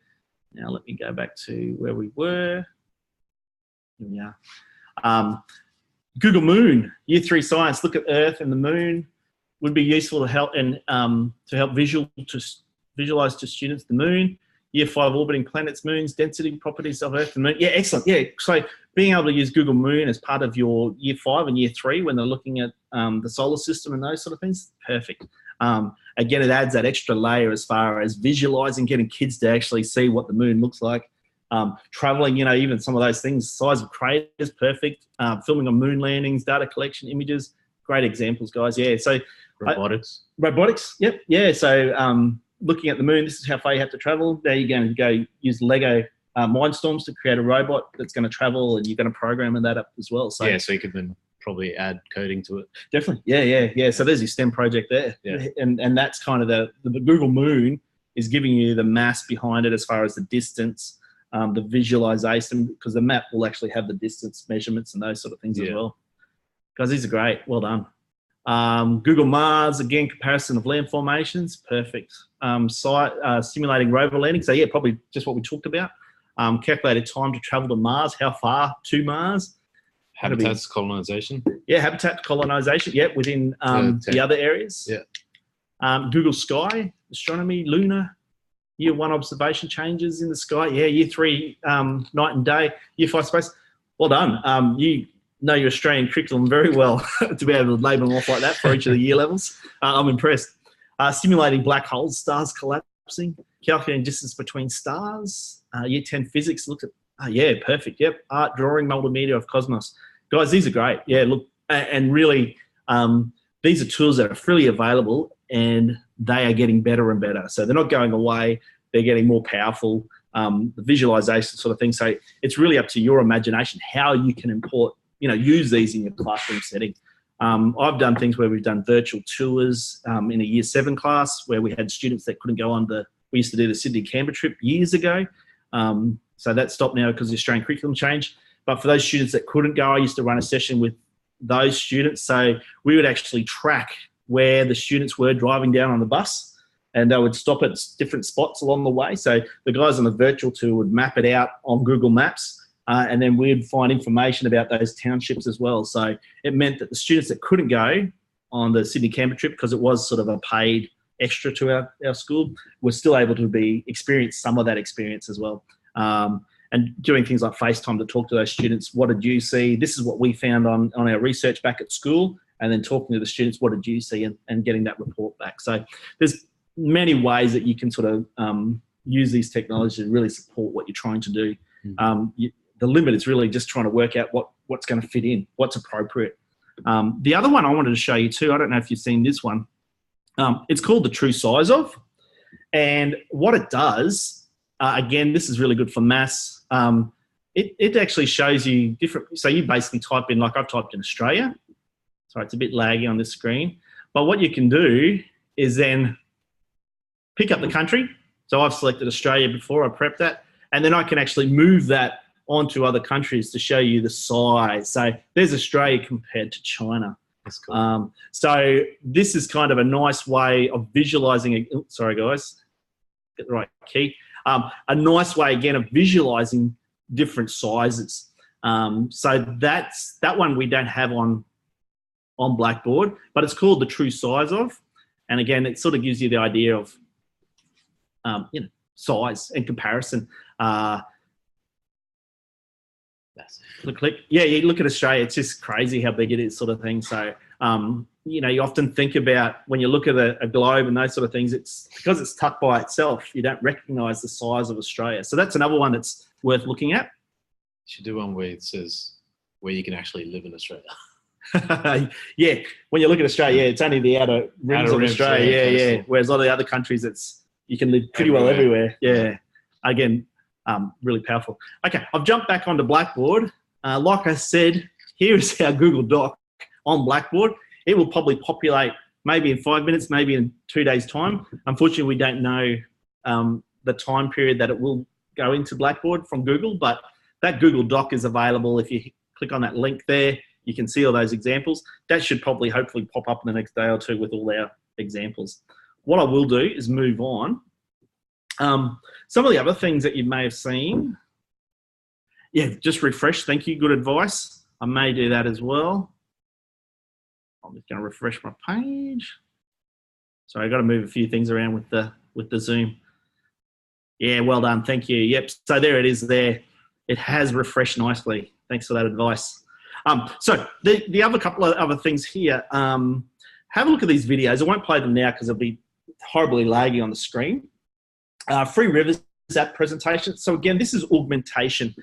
Now let me go back to where we were. Here we are. Google Moon, Year 3 Science. Look at Earth and the Moon. Would be useful to help and to help visualize to students the Moon. Year 5 orbiting planets, moons, density properties of Earth and Moon. Yeah, excellent. Yeah, so being able to use Google Moon as part of your Year 5 and Year 3 when they're looking at the solar system and those sort of things, perfect. Again, it adds that extra layer as far as visualizing, getting kids to actually see what the Moon looks like. Traveling, even some of those things, size of craters, perfect. Filming on moon landings, data collection, images, great examples, guys. Yeah, so robotics, yep, yeah. So looking at the Moon, this is how far you have to travel. There you're going to go use Lego Mindstorms to create a robot that's going to travel, and you're going to program that up as well. So so you could then probably add coding to it. Definitely, yeah. So there's your STEM project there, and that's kind of the Google Moon is giving you the mass behind it as far as the distance, the visualization, because the map will actually have the distance measurements and those sort of things as well. Guys, these are great. Well done. Google Mars, again, comparison of land formations. Perfect. Simulating rover landing. So yeah, probably just what we talked about. Calculated time to travel to Mars. How far to Mars? Habitats colonization. Yeah, habitat colonization. Yeah, within the other areas. Yeah. Google Sky, astronomy, lunar. Year 1 observation changes in the sky. Yeah, year 3 night and day. Year 5 space. Well done. You know your Australian curriculum very well to be able to label them off like that for each of the year levels. I'm impressed. Simulating black holes, stars collapsing, calculating distance between stars. Year 10 physics looked at, yeah, perfect. Yep, art, drawing, multimedia of cosmos. Guys, these are great. Yeah, look, and really, these are tools that are freely available and they are getting better and better. So they're not going away, they're getting more powerful, the visualization sort of thing. So it's really up to your imagination how you can import, use these in your classroom setting. I've done things where we've done virtual tours in a year 7 class where we had students that couldn't go on we used to do the Sydney-Canberra trip years ago. So that stopped now because the Australian curriculum changed. But for those students that couldn't go, I used to run a session with those students. So we would actually track where the students were driving down on the bus, and they would stop at different spots along the way. So the guys on the virtual tour would map it out on Google Maps, and then we'd find information about those townships as well. So it meant that the students that couldn't go on the Sydney-Canberra trip, because it was sort of a paid extra to our school, were still able to experience some of that experience as well. And doing things like FaceTime to talk to those students. What did you see? This is what we found on our research back at school. And then talking to the students, what did you see? And getting that report back. So there's many ways that you can sort of use these technologies to really support what you're trying to do. The limit is really just trying to work out what's going to fit in, what's appropriate. The other one I wanted to show you too, I don't know if you've seen this one. It's called the true size of. And what it does, again, this is really good for maths. It actually shows you different, so you basically type in, like I've typed in Australia. Sorry, it's a bit laggy on this screen. But what you can do is then pick up the country. So I've selected Australia before, I prepped that. And then I can actually move that onto other countries to show you the size. So there's Australia compared to China. That's cool. So this is kind of a nice way of visualizing, sorry guys, get the right key. A nice way, again, of visualizing different sizes. So that one we don't have on Blackboard, but it's called the true size of. And again, it sort of gives you the idea of, size and comparison. Click. Yeah, you look at Australia, it's just crazy how big it is, sort of thing. So, you often think about when you look at a globe and those sort of things, it's because it's tucked by itself, you don't recognise the size of Australia. So that's another one that's worth looking at. You should do one where it says where you can actually live in Australia. Yeah, when you look at Australia, it's only the outer rims of Australia. Yeah. Whereas a lot of the other countries, you can live pretty well everywhere. Yeah. Again, really powerful. Okay, I've jumped back onto Blackboard. Like I said, here is our Google Doc on Blackboard. It will probably populate maybe in 5 minutes, maybe in 2 days' time. Unfortunately, we don't know the time period that it will go into Blackboard from Google, but that Google Doc is available. If you click on that link there, you can see all those examples. That should probably hopefully pop up in the next day or two with all our examples. What I will do is move on. Some of the other things that you may have seen. Yeah, just refresh. Thank you. Good advice. I may do that as well. I'm just going to refresh my page. Sorry, I've got to move a few things around with the Zoom. Yeah, well done. Thank you. Yep. So there it is there. It has refreshed nicely. Thanks for that advice. So the other couple of other things here, have a look at these videos. I won't play them now because it'll be horribly laggy on the screen. Free Rivers app presentation. So again, this is augmentation.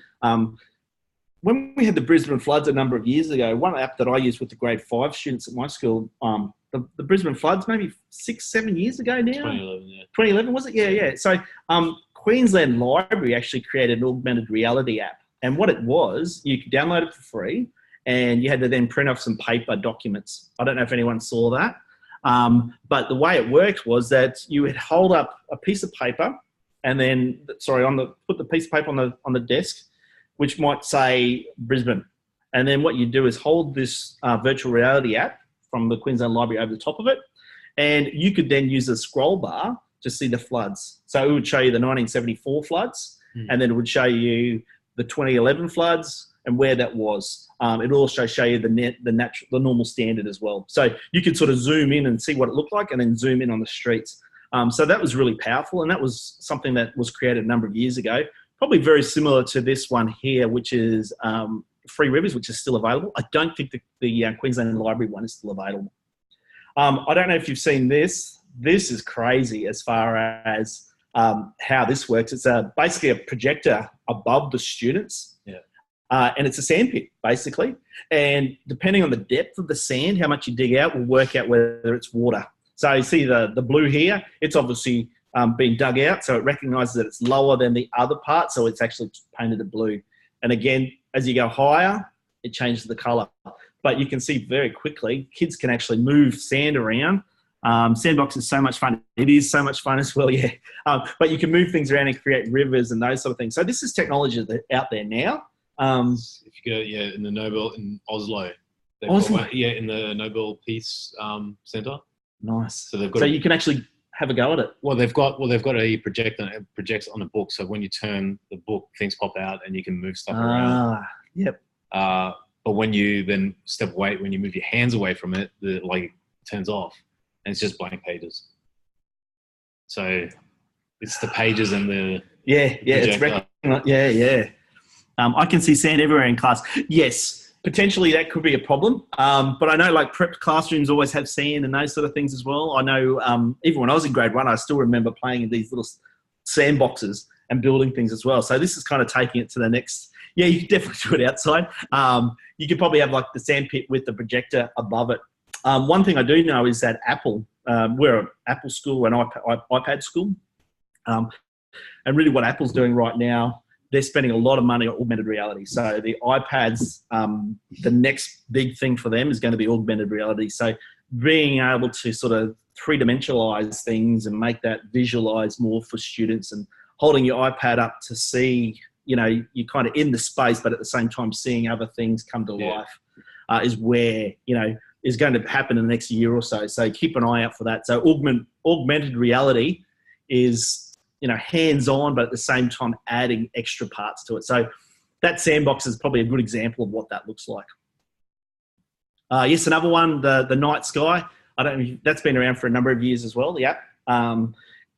When we had the Brisbane floods a number of years ago, one app that I used with the grade 5 students at my school, the Brisbane floods maybe 6-7 years ago now. 2011, yeah. 2011 was it? Yeah. So Queensland Library actually created an augmented reality app, and what it was, you could download it for free, and you had to then print off some paper documents. I don't know if anyone saw that. But the way it worked was that you would hold up a piece of paper and then, put the piece of paper on the desk, which might say Brisbane. And then what you do is hold this virtual reality app from the Queensland Library over the top of it. And you could then use a scroll bar to see the floods. So it would show you the 1974 floods, and then it would show you the 2011 floods and where that was. It will also show you the normal standard as well. So you could sort of zoom in and see what it looked like, and then zoom in on the streets. So that was really powerful, and that was something that was created a number of years ago. Probably very similar to this one here, which is Free Rivers, which is still available. I don't think the Queensland Library one is still available. I don't know if you've seen this. This is crazy as far as how this works. It's basically a projector above the students. And it's a sand pit, basically. And depending on the depth of the sand, how much you dig out will work out whether it's water. So you see the blue here, it's obviously been dug out, so it recognises that it's lower than the other part, so it's actually painted a blue. And again, as you go higher, it changes the colour. But you can see very quickly, kids can actually move sand around. Sandbox is so much fun. It is so much fun as well, yeah. But you can move things around and create rivers and those sort of things. So this is technology that's out there now. If you go, in the Nobel in Oslo. Oslo? In the Nobel Peace Centre. Nice. So they've got. So you can actually have a go at it. Well, they've got a projector. It projects on a book. So when you turn the book, things pop out and you can move stuff around. Yep. But when you then step away, when you move your hands away from it, it turns off, and it's just blank pages. So it's the pages and the it's I can see sand everywhere in class. Yes, potentially that could be a problem. But I know like prepped classrooms always have sand and those sort of things as well. I know even when I was in grade 1, I still remember playing in these little sandboxes and building things as well. So this is kind of taking it to the next. Yeah, you could definitely do it outside. You could probably have like the sand pit with the projector above it. One thing I do know is that Apple, we're an Apple school, an iPad school. And really what Apple's doing right now, they're spending a lot of money on augmented reality. So the iPads, the next big thing for them is going to be augmented reality. So being able to sort of three-dimensionalize things and make that visualize more for students, and holding your iPad up to see, you're kind of in the space, but at the same time seeing other things come to life is where, is going to happen in the next year or so. So keep an eye out for that. So augmented reality is, hands-on, but at the same time adding extra parts to it. So that sandbox is probably a good example of what that looks like. Yes, another one, the night sky. I don't know, that's been around for a number of years as well, the app.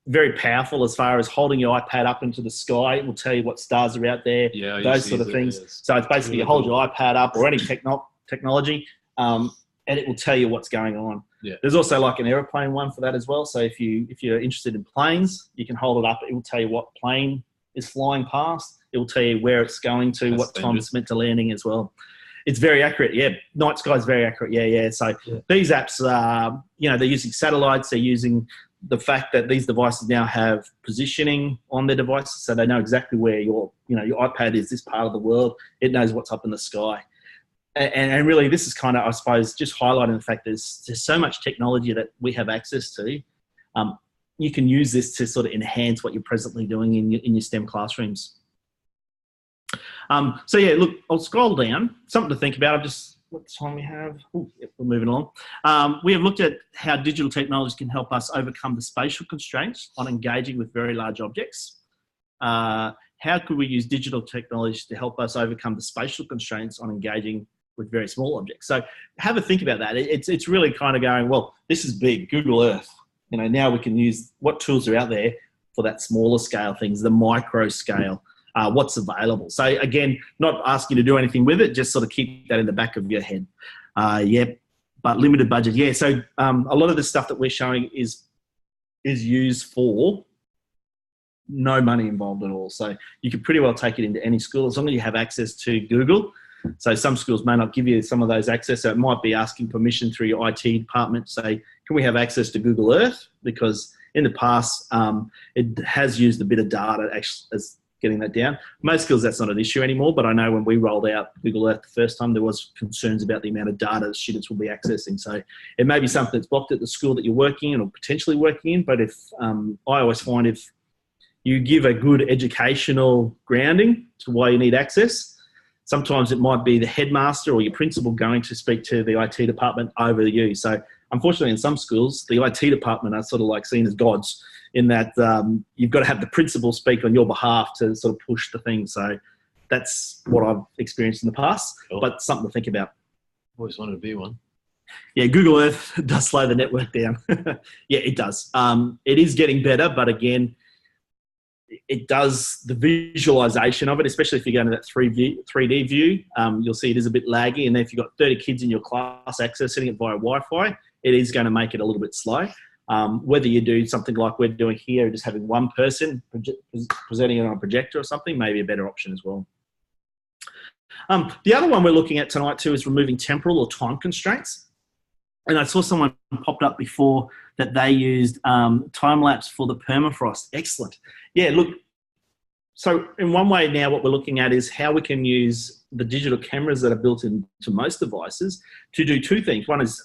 Very powerful as far as holding your iPad up into the sky. It will tell you what stars are out there, those sort of things. So it's basically you hold your iPad up or any technology, and it will tell you what's going on. Yeah. There's also like an aeroplane one for that as well. So if you're interested in planes, you can hold it up. It will tell you what plane is flying past. It will tell you where it's going to, what time it's meant to landing as well. It's very accurate. Yeah, night sky is very accurate. Yeah. So these apps, they're using satellites. They're using the fact that these devices now have positioning on their devices, so they know exactly where your iPad is, this part of the world. It knows what's up in the sky. And really, this is kind of, I suppose, just highlighting the fact there's so much technology that we have access to. You can use this to sort of enhance what you're presently doing in your STEM classrooms. So yeah, look, I'll scroll down. Something to think about. What time we have? Ooh, yep, we're moving along. We have looked at how digital technology can help us overcome the spatial constraints on engaging with very large objects. How could we use digital technology to help us overcome the spatial constraints on engaging with very small objects? So have a think about that. It's really kind of going, well, this is big, Google Earth. Now we can use what tools are out there for that smaller scale things, the micro scale. What's available. So again, not asking you to do anything with it, just sort of keep that in the back of your head. But limited budget. Yeah, so a lot of the stuff that we're showing is used for no money involved at all. So you could pretty well take it into any school as long as you have access to Google. So some schools may not give you some of those access. So it might be asking permission through your IT department to say, can we have access to Google Earth? Because in the past, it has used a bit of data getting that down. Most schools, that's not an issue anymore, but I know when we rolled out Google Earth the first time, there was concerns about the amount of data that students will be accessing. So it may be something that's blocked at the school that you're working in or potentially working in, but if I always find if you give a good educational grounding to why you need access, sometimes it might be the headmaster or your principal going to speak to the IT department over you. So unfortunately, in some schools, the IT department are sort of like seen as gods in that you've got to have the principal speak on your behalf to sort of push the thing. So that's what I've experienced in the past, but something to think about. Always wanted to be one. Yeah, Google Earth does slow the network down. Yeah, it does. It is getting better, but again, it does the visualization of it, especially if you go into that 3D view, you'll see it is a bit laggy. And then if you've got 30 kids in your class accessing it via Wi-Fi, it is going to make it a little bit slow. Whether you do something like we're doing here, just having one person presenting it on a projector or something, may be a better option as well. The other one we're looking at tonight too is removing temporal or time constraints. And I saw someone popped up before that they used time-lapse for the permafrost. Excellent. Yeah, look, so in one way now what we're looking at is how we can use the digital cameras that are built into most devices to do two things. One is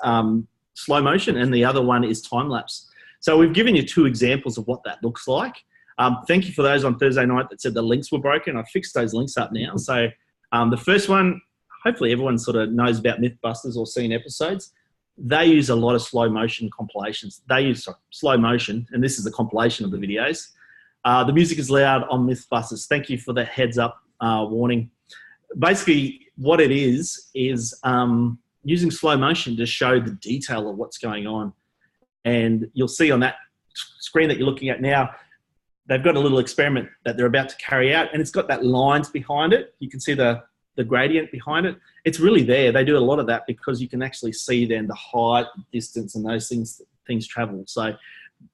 slow motion and the other one is time-lapse. So we've given you two examples of what that looks like. Thank you for those on Thursday night that said the links were broken. I fixed those links up now. So the first one, hopefully everyone sort of knows about Mythbusters or seen episodes. They use a lot of slow motion compilations. They use slow motion, and this is a compilation of the videos. The music is loud on Mythbusters. Thank you for the heads up warning. Basically, what it is using slow motion to show the detail of what's going on. And you'll see on that screen that you're looking at now, they've got a little experiment that they're about to carry out, and it's got that lines behind it. You can see the gradient behind it. It's really there. They do a lot of that because you can actually see then the height, distance, and those things travel. So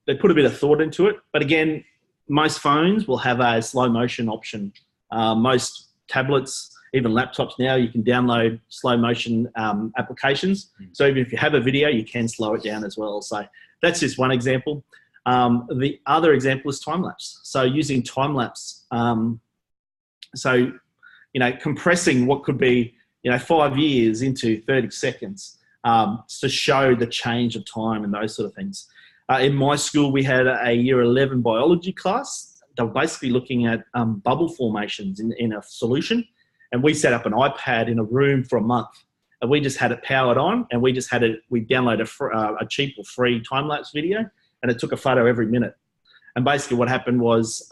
they put a bit of thought into it. But again, most phones will have a slow motion option. Most tablets, even laptops now, you can download slow motion applications. So even if you have a video, you can slow it down as well. So that's just one example. The other example is time-lapse. So using time-lapse, compressing what could be 5 years into 30 seconds to show the change of time and those sort of things. In my school, we had a year 11 biology class. They were basically looking at bubble formations in a solution. And we set up an iPad in a room for a month. And we just had it powered on, and we downloaded a cheap or free time-lapse video, and it took a photo every minute. And basically what happened was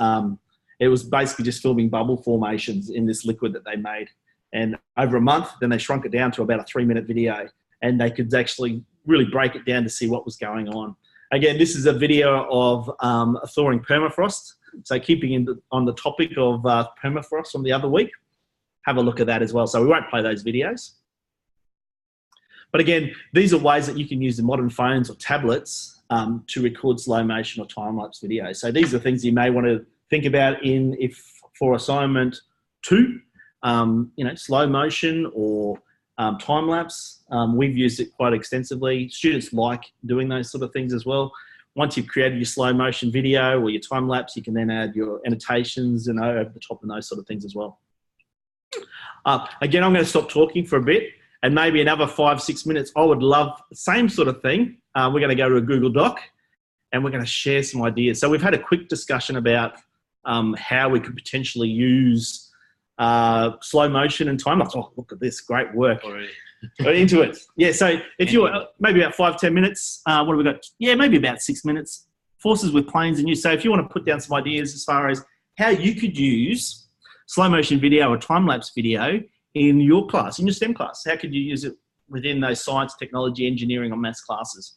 it was basically just filming bubble formations in this liquid that they made. And over a month, then they shrunk it down to about a 3-minute video, and they could actually really break it down to see what was going on. Again, this is a video of thawing permafrost. So keeping on the topic of permafrost from the other week, have a look at that as well. So we won't play those videos. But again, these are ways that you can use the modern phones or tablets to record slow motion or time-lapse video. So these are things you may want to think about for assignment 2, slow motion or time-lapse. We've used it quite extensively. Students like doing those sort of things as well. Once you've created your slow motion video or your time-lapse, you can then add your annotations and over the top and those sort of things as well. Again, I'm going to stop talking for a bit, and maybe another 5-6 minutes. I would love the same sort of thing. We're going to go to a Google Doc, and we're going to share some ideas. So we've had a quick discussion about how we could potentially use slow motion and time-lapse. Oh, look at this, great work. Already. Into it. Yeah, so if you're maybe about 5-10 minutes, what have we got? Yeah, maybe about 6 minutes. Forces with planes and use. So if you want to put down some ideas as far as how you could use slow motion video or time-lapse video in your class, in your STEM class, how could you use it within those science, technology, engineering, or maths classes?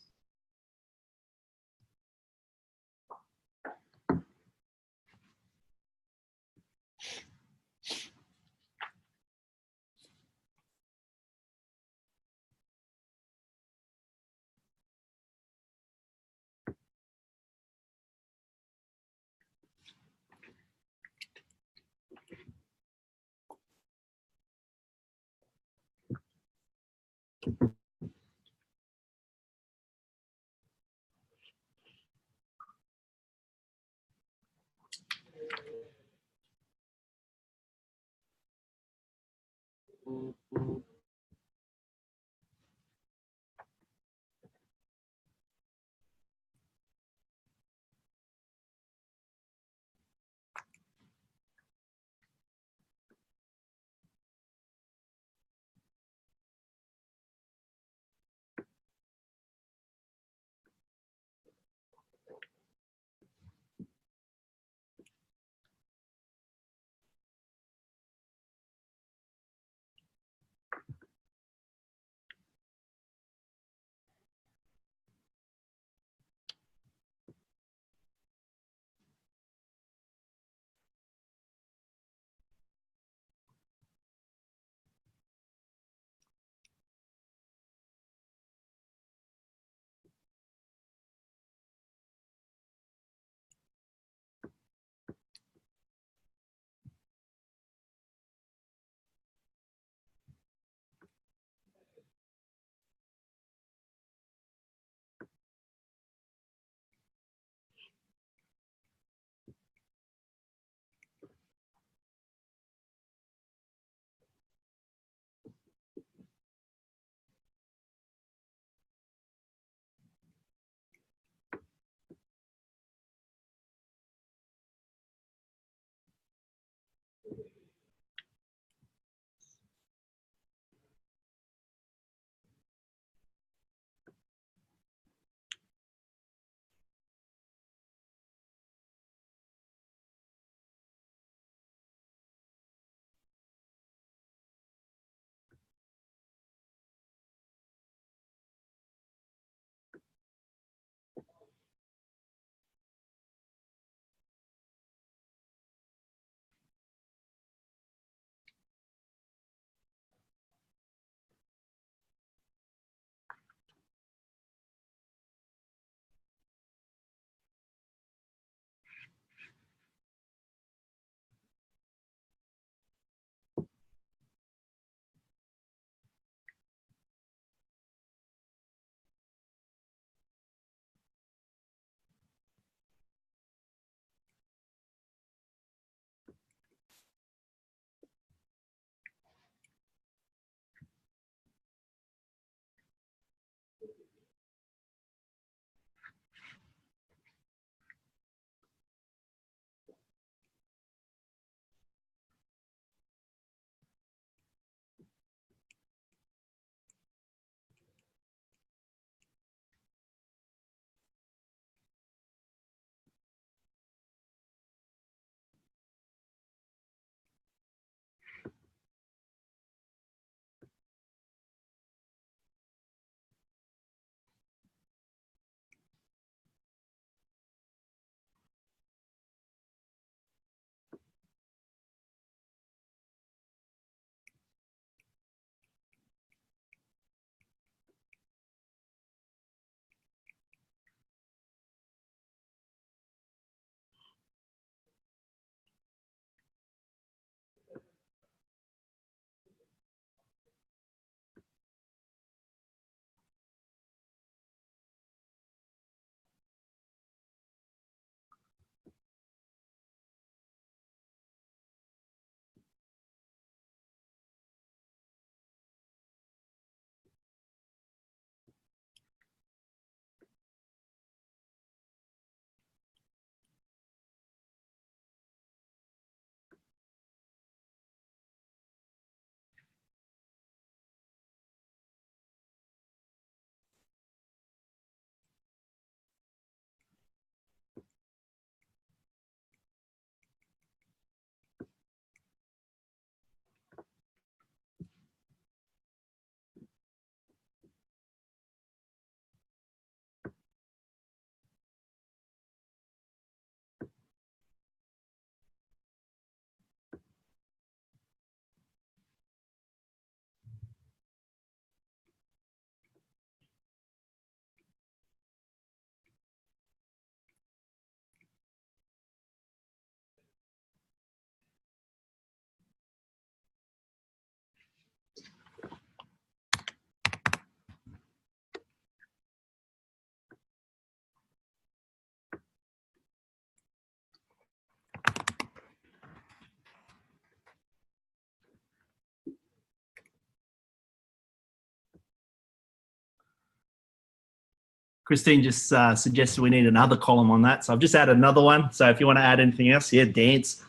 Christine just suggested we need another column on that. So I've just added another one. So if you want to add anything else, yeah, dance,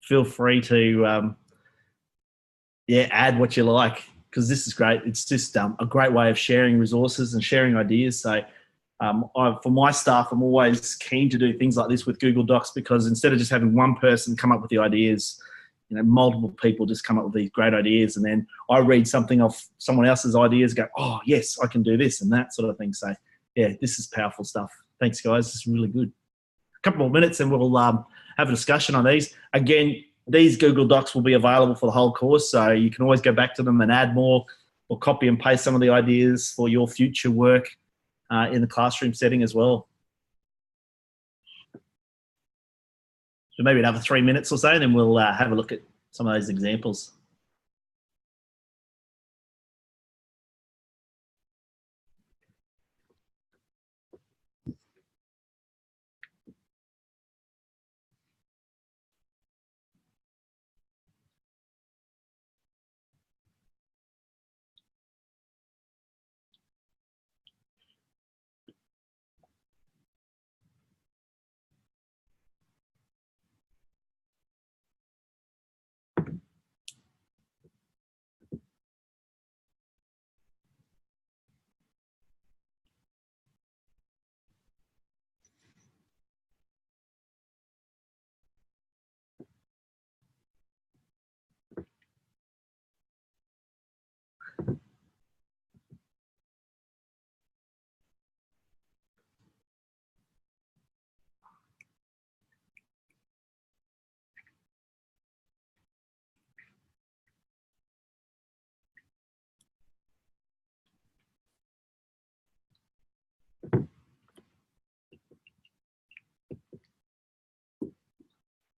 feel free to, add what you like, because this is great. It's just a great way of sharing resources and sharing ideas. So for my staff, I'm always keen to do things like this with Google Docs, because instead of just having one person come up with the ideas, multiple people just come up with these great ideas, and then I read something off someone else's ideas, go, oh yes, I can do this and that sort of thing. So yeah, this is powerful stuff. Thanks guys, this is really good. A couple more minutes and we'll have a discussion on these. Again, these Google Docs will be available for the whole course, so you can always go back to them and add more, or copy and paste some of the ideas for your future work in the classroom setting as well. So maybe another 3 minutes or so, and then we'll have a look at some of those examples.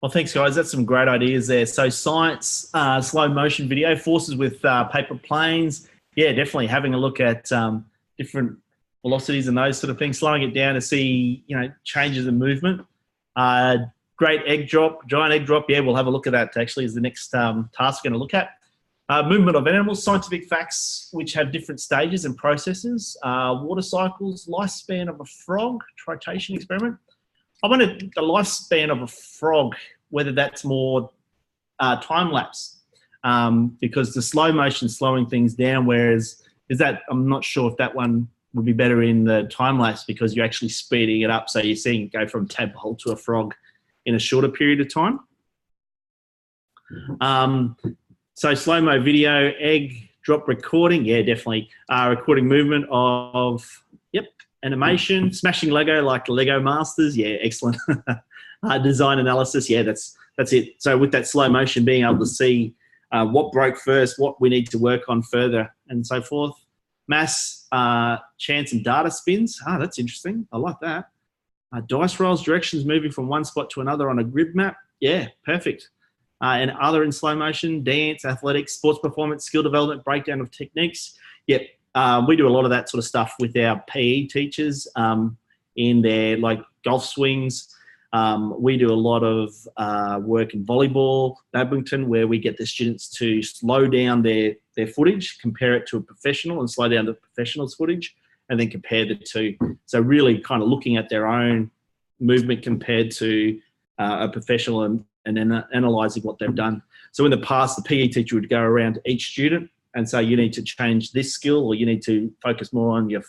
Well, thanks, guys. That's some great ideas there. So science, slow motion video, forces with paper planes. Yeah, definitely having a look at different velocities and those sort of things, slowing it down to see, changes in movement. Great egg drop, giant egg drop. Yeah, we'll have a look at that actually as the next task we're going to look at. Movement of animals, scientific facts which have different stages and processes. Water cycles, lifespan of a frog, tritation experiment. I wanted the lifespan of a frog, whether that's more time lapse, because the slow motion slowing things down, whereas I'm not sure if that one would be better in the time lapse, because you're actually speeding it up. So you're seeing it go from tadpole to a frog in a shorter period of time. So slow-mo video, egg drop recording. Yeah, definitely. Recording movement of, animation, smashing Lego like Lego Masters. Yeah, excellent. Design analysis. Yeah, that's it. So with that slow motion, being able to see what broke first, what we need to work on further, and so forth. Mass, chance, and data spins. That's interesting. I like that. Dice rolls, directions moving from one spot to another on a grid map. Yeah, perfect. And other in slow motion, dance, athletics, sports performance, skill development, breakdown of techniques. Yep. We do a lot of that sort of stuff with our PE teachers in their golf swings. We do a lot of work in volleyball, badminton, where we get the students to slow down their footage, compare it to a professional, and slow down the professional's footage, and then compare the two. So really kind of looking at their own movement compared to a professional, and then analysing what they've done. So in the past, the PE teacher would go around to each student and say, you need to change this skill, or you need to focus more on your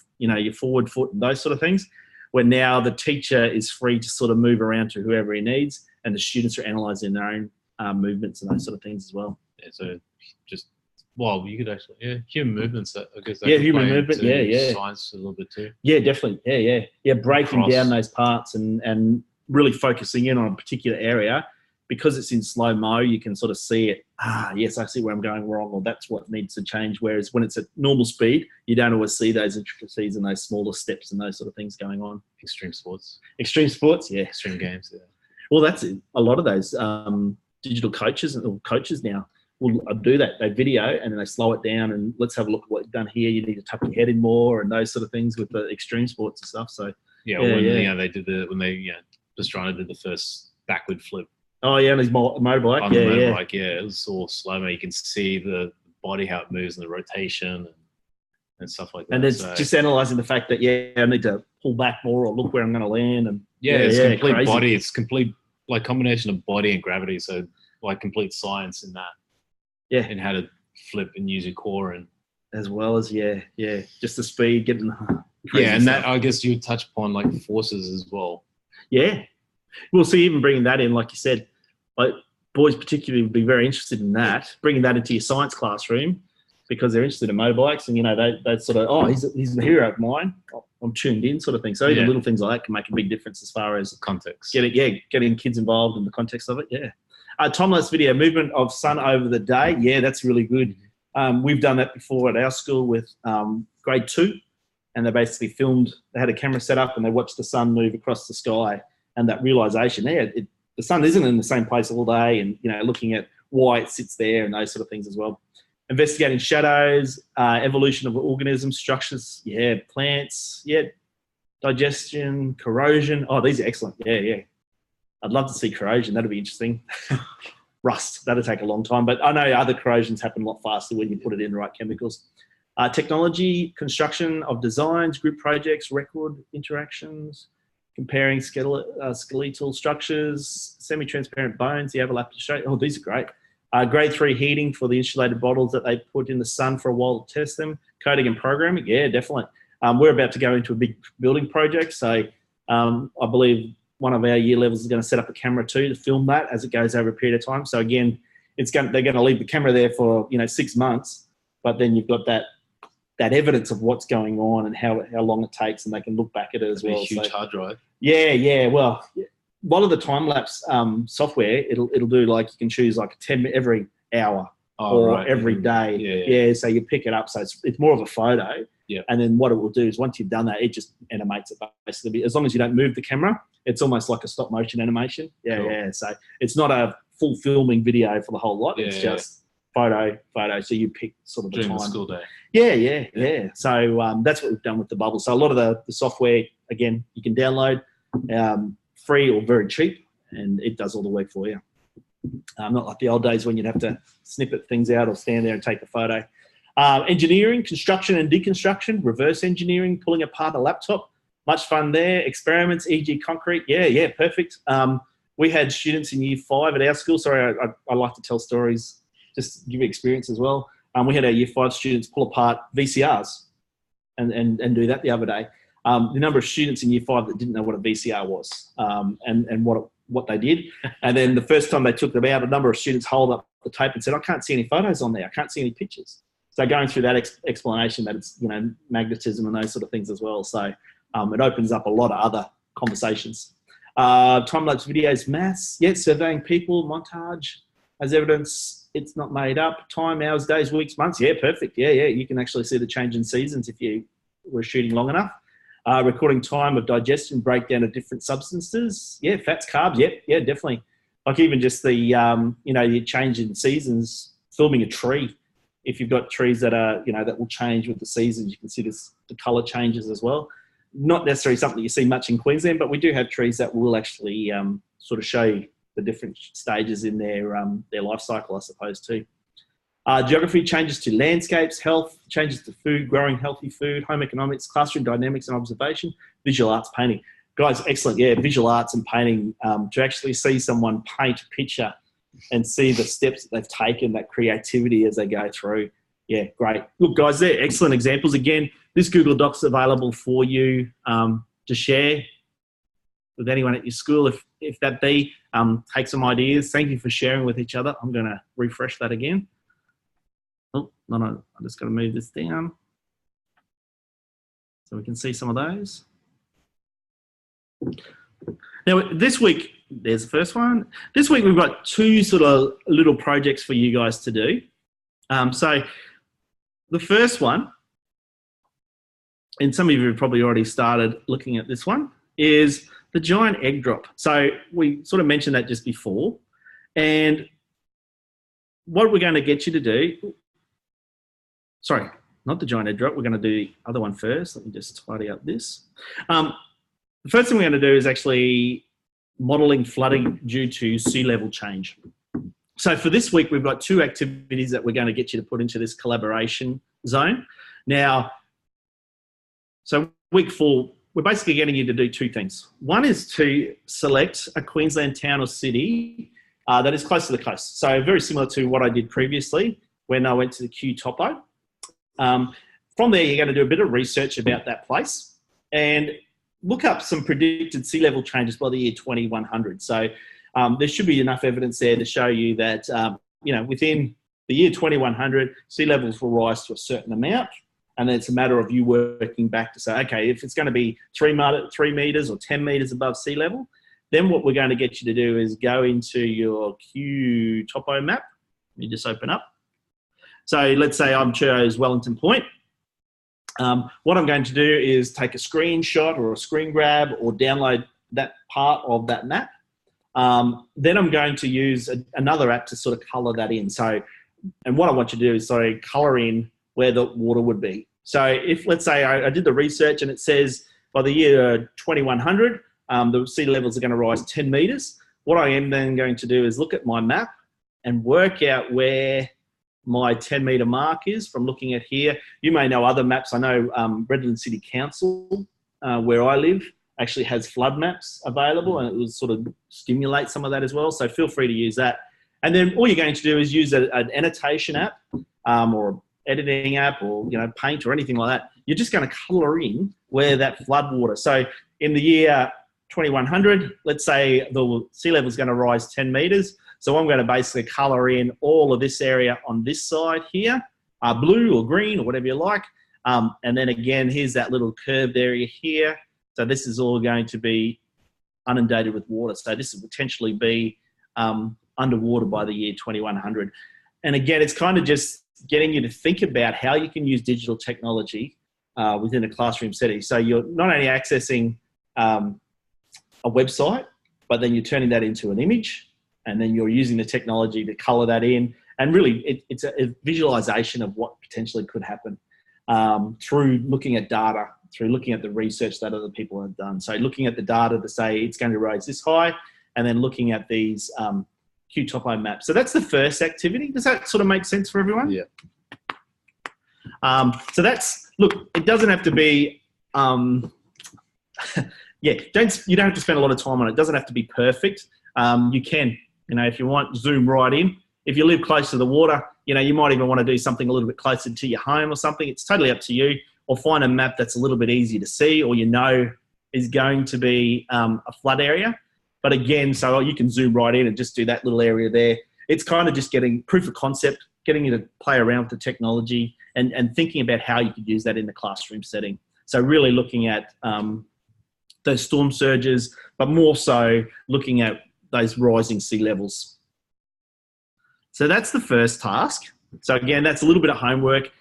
forward foot and those sort of things. Where now the teacher is free to sort of move around to whoever he needs, and the students are analysing their own movements and those sort of things as well. Yeah, so just, you could actually, human movements, I guess. Human movement, science a little bit too. Yeah, definitely, yeah, breaking down those parts and really focusing in on a particular area. Because it's in slow-mo, you can sort of see it. Yes, I see where I'm going wrong, or that's what needs to change. Whereas when it's at normal speed, you don't always see those intricacies and those smaller steps and those sort of things going on. Extreme sports, yeah. Extreme games, yeah. Well, that's it. A lot of those digital coaches now will do that. They video and then they slow it down, and let's have a look at what you've done here. You need to tuck your head in more, and those sort of things with the extreme sports and stuff. So they did just trying to do the first backward flip. Oh yeah, and his motorbike. On the motorbike, it was all slow mo. You can see the body, how it moves, and the rotation. and stuff like that. And it's just analysing the fact that, I need to pull back more or look where I'm going to land. And it's complete crazy. body. It's complete like combination of body and gravity. So like complete science in that. Yeah. And how to flip and use your core and as well as just the speed, getting and that I guess you touch upon like forces as well. Yeah. We'll see, even bringing that in, like you said, like boys particularly would be very interested in that, bringing that into your science classroom because they're interested in motorbikes and, you know, they sort of, he's a hero of mine. I'm tuned in sort of thing. So even little things like that can make a big difference as far as context. Getting kids involved in the context of it. Yeah. Time-lapse video, movement of sun over the day. Yeah, that's really good. We've done that before at our school with grade 2, and they basically filmed, they had a camera set up and they watched the sun move across the sky, and that realization there, the sun isn't in the same place all day, and, you know, looking at why it sits there and those sort of things as well. Investigating shadows, evolution of organisms, structures, plants, digestion, corrosion. Oh, these are excellent. Yeah. I'd love to see corrosion. That'd be interesting. Rust, that'd take a long time, but I know other corrosions happen a lot faster when you put it in the right chemicals. Technology, construction of designs, group projects, record interactions, comparing skeletal structures, semi-transparent bones, the overlap to show. Oh, these are great. Grade 3 heating for the insulated bottles that they put in the sun for a while to test them. Coding and programming, yeah, definitely. We're about to go into a big building project, so I believe one of our year levels is going to set up a camera too to film that as it goes over a period of time. So again, they're going to leave the camera there for 6 months, but then you've got that evidence of what's going on and how long it takes, and they can look back at it as well. A huge hard drive. Yeah. Well, a lot of the time lapse software, it'll do like you can choose like 10 every hour every day. Yeah. So you pick it up, so it's more of a photo. Yeah. And then what it will do is once you've done that, it just animates it basically. As long as you don't move the camera, it's almost like a stop motion animation. Yeah, cool. Yeah. So it's not a full filming video for the whole lot. It's just photo. So you pick sort of the during time. The school day. Yeah. So that's what we've done with the bubble. So a lot of the software, again, you can download free or very cheap, and it does all the work for you. Not like the old days when you'd have to snippet things out or stand there and take a photo. Engineering, construction and deconstruction, reverse engineering, pulling apart a laptop. Much fun there. Experiments, e.g. concrete. Yeah, perfect. We had students in year 5 at our school. Sorry, I like to tell stories, just to give you experience as well. We had our year 5 students pull apart VCRs and do that the other day. The number of students in year 5 that didn't know what a VCR was and what they did. And then the first time they took them out, a number of students hold up the tape and said, I can't see any photos on there. I can't see any pictures. So going through that explanation that it's, magnetism and those sort of things as well. So it opens up a lot of other conversations. Time-lapse videos, maths, surveying people, montage as evidence it's not made up. Time, hours, days, weeks, months. Yeah, perfect. Yeah. You can actually see the change in seasons if you were shooting long enough. Recording time of digestion, breakdown of different substances. Yeah, fats, carbs. Yeah, definitely. Like even just the, the change in seasons, filming a tree. If you've got trees that are, that will change with the seasons, you can see the colour changes as well. Not necessarily something you see much in Queensland, but we do have trees that will actually sort of show you the different stages in their life cycle, I suppose, too. Geography, changes to landscapes, health, changes to food, growing healthy food, home economics, classroom dynamics and observation, visual arts, painting. Guys, excellent. Yeah, visual arts and painting, to actually see someone paint a picture and see the steps that they've taken, that creativity as they go through. Yeah, great. Look, guys, they're excellent examples. Again, this Google Doc's available for you to share with anyone at your school if that be. Take some ideas. Thank you for sharing with each other. I'm going to refresh that again. Oh, no, I'm just going to move this down so we can see some of those. Now, this week, there's the first one. This week, we've got 2 sort of little projects for you guys to do. So the first one, and some of you have probably already started looking at this one, is the giant egg drop. So we sort of mentioned that just before. And what we're going to get you to do, sorry, not the giant egg drop. We're going to do the other one first. Let me just tidy up this. The first thing we're going to do is actually modelling flooding due to sea level change. So for this week, we've got 2 activities that we're going to get you to put into this collaboration zone. Now, So week 4, we're basically getting you to do 2 things. One is to select a Queensland town or city that is close to the coast. So very similar to what I did previously when I went to the Q Topo. From there, you're going to do a bit of research about that place and look up some predicted sea level changes by the year 2100. So there should be enough evidence there to show you that, within the year 2100, sea levels will rise to a certain amount. And then it's a matter of you working back to say, okay, if it's going to be 3 metres or 10 metres above sea level, then what we're going to get you to do is go into your Q Topo map. Let me just open up. So let's say I'm chose Wellington Point. What I'm going to do is take a screenshot or a screen grab or download that part of that map. Then I'm going to use another app to sort of colour that in. So, and what I want you to do is colour in where the water would be. So if, let's say I did the research and it says by the year 2100, the sea levels are going to rise 10 metres. What I am then going to do is look at my map and work out where my 10 metre mark is from looking at here. You may know other maps. I know Redland City Council, where I live, actually has flood maps available, and it will sort of stimulate some of that as well. So feel free to use that. And then all you're going to do is use an annotation app or editing app or Paint or anything like that. You're just going to colour in where that flood water. So in the year 2100, let's say the sea level is going to rise 10 metres. So I'm going to basically colour in all of this area on this side here, blue or green or whatever you like. And then again, here's that little curved area here. So this is all going to be inundated with water. So this will potentially be underwater by the year 2100. And again, it's kind of just getting you to think about how you can use digital technology within a classroom setting. So you're not only accessing a website, but then you're turning that into an image, and then you're using the technology to colour that in. And really, it's a visualisation of what potentially could happen through looking at data, through looking at the research that other people have done. So looking at the data to say it's going to rise this high, and then looking at these Q Topo maps. So that's the first activity. Does that sort of make sense for everyone? Yeah. So that's, look, it doesn't have to be, you don't have to spend a lot of time on it. It doesn't have to be perfect. You can, if you want, zoom right in. If you live close to the water, you might even want to do something a little bit closer to your home or something. It's totally up to you. Or find a map that's a little bit easier to see, or is going to be a flood area. But again, so you can zoom right in and just do that little area there. It's kind of just getting proof of concept, getting you to play around with the technology and thinking about how you could use that in the classroom setting. So really looking at those storm surges, but more so looking at those rising sea levels. So that's the first task. So again, that's a little bit of homework.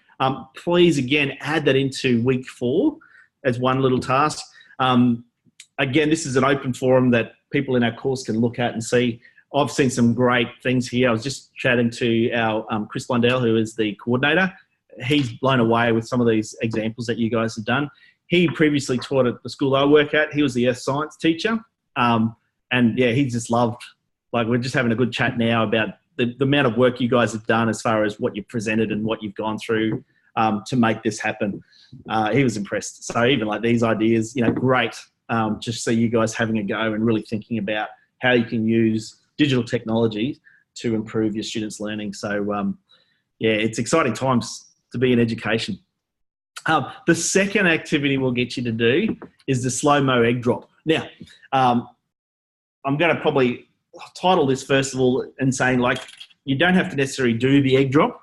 Please, again, add that into week 4 as one little task. Again, this is an open forum that people in our course can look at and see. I've seen some great things here. I was just chatting to our Chris Blundell, who is the coordinator. He's blown away with some of these examples that you guys have done. He previously taught at the school I work at. He was the earth science teacher. And yeah, he just loved, we're just having a good chat now about the amount of work you guys have done as far as what you've presented and what you've gone through to make this happen. He was impressed. So even these ideas, great. Just see you guys having a go and really thinking about how you can use digital technology to improve your students' learning. So yeah, it's exciting times to be in education. The second activity we'll get you to do is the slow-mo egg drop. Now, I'm going to probably title this first of all and saying you don't have to necessarily do the egg drop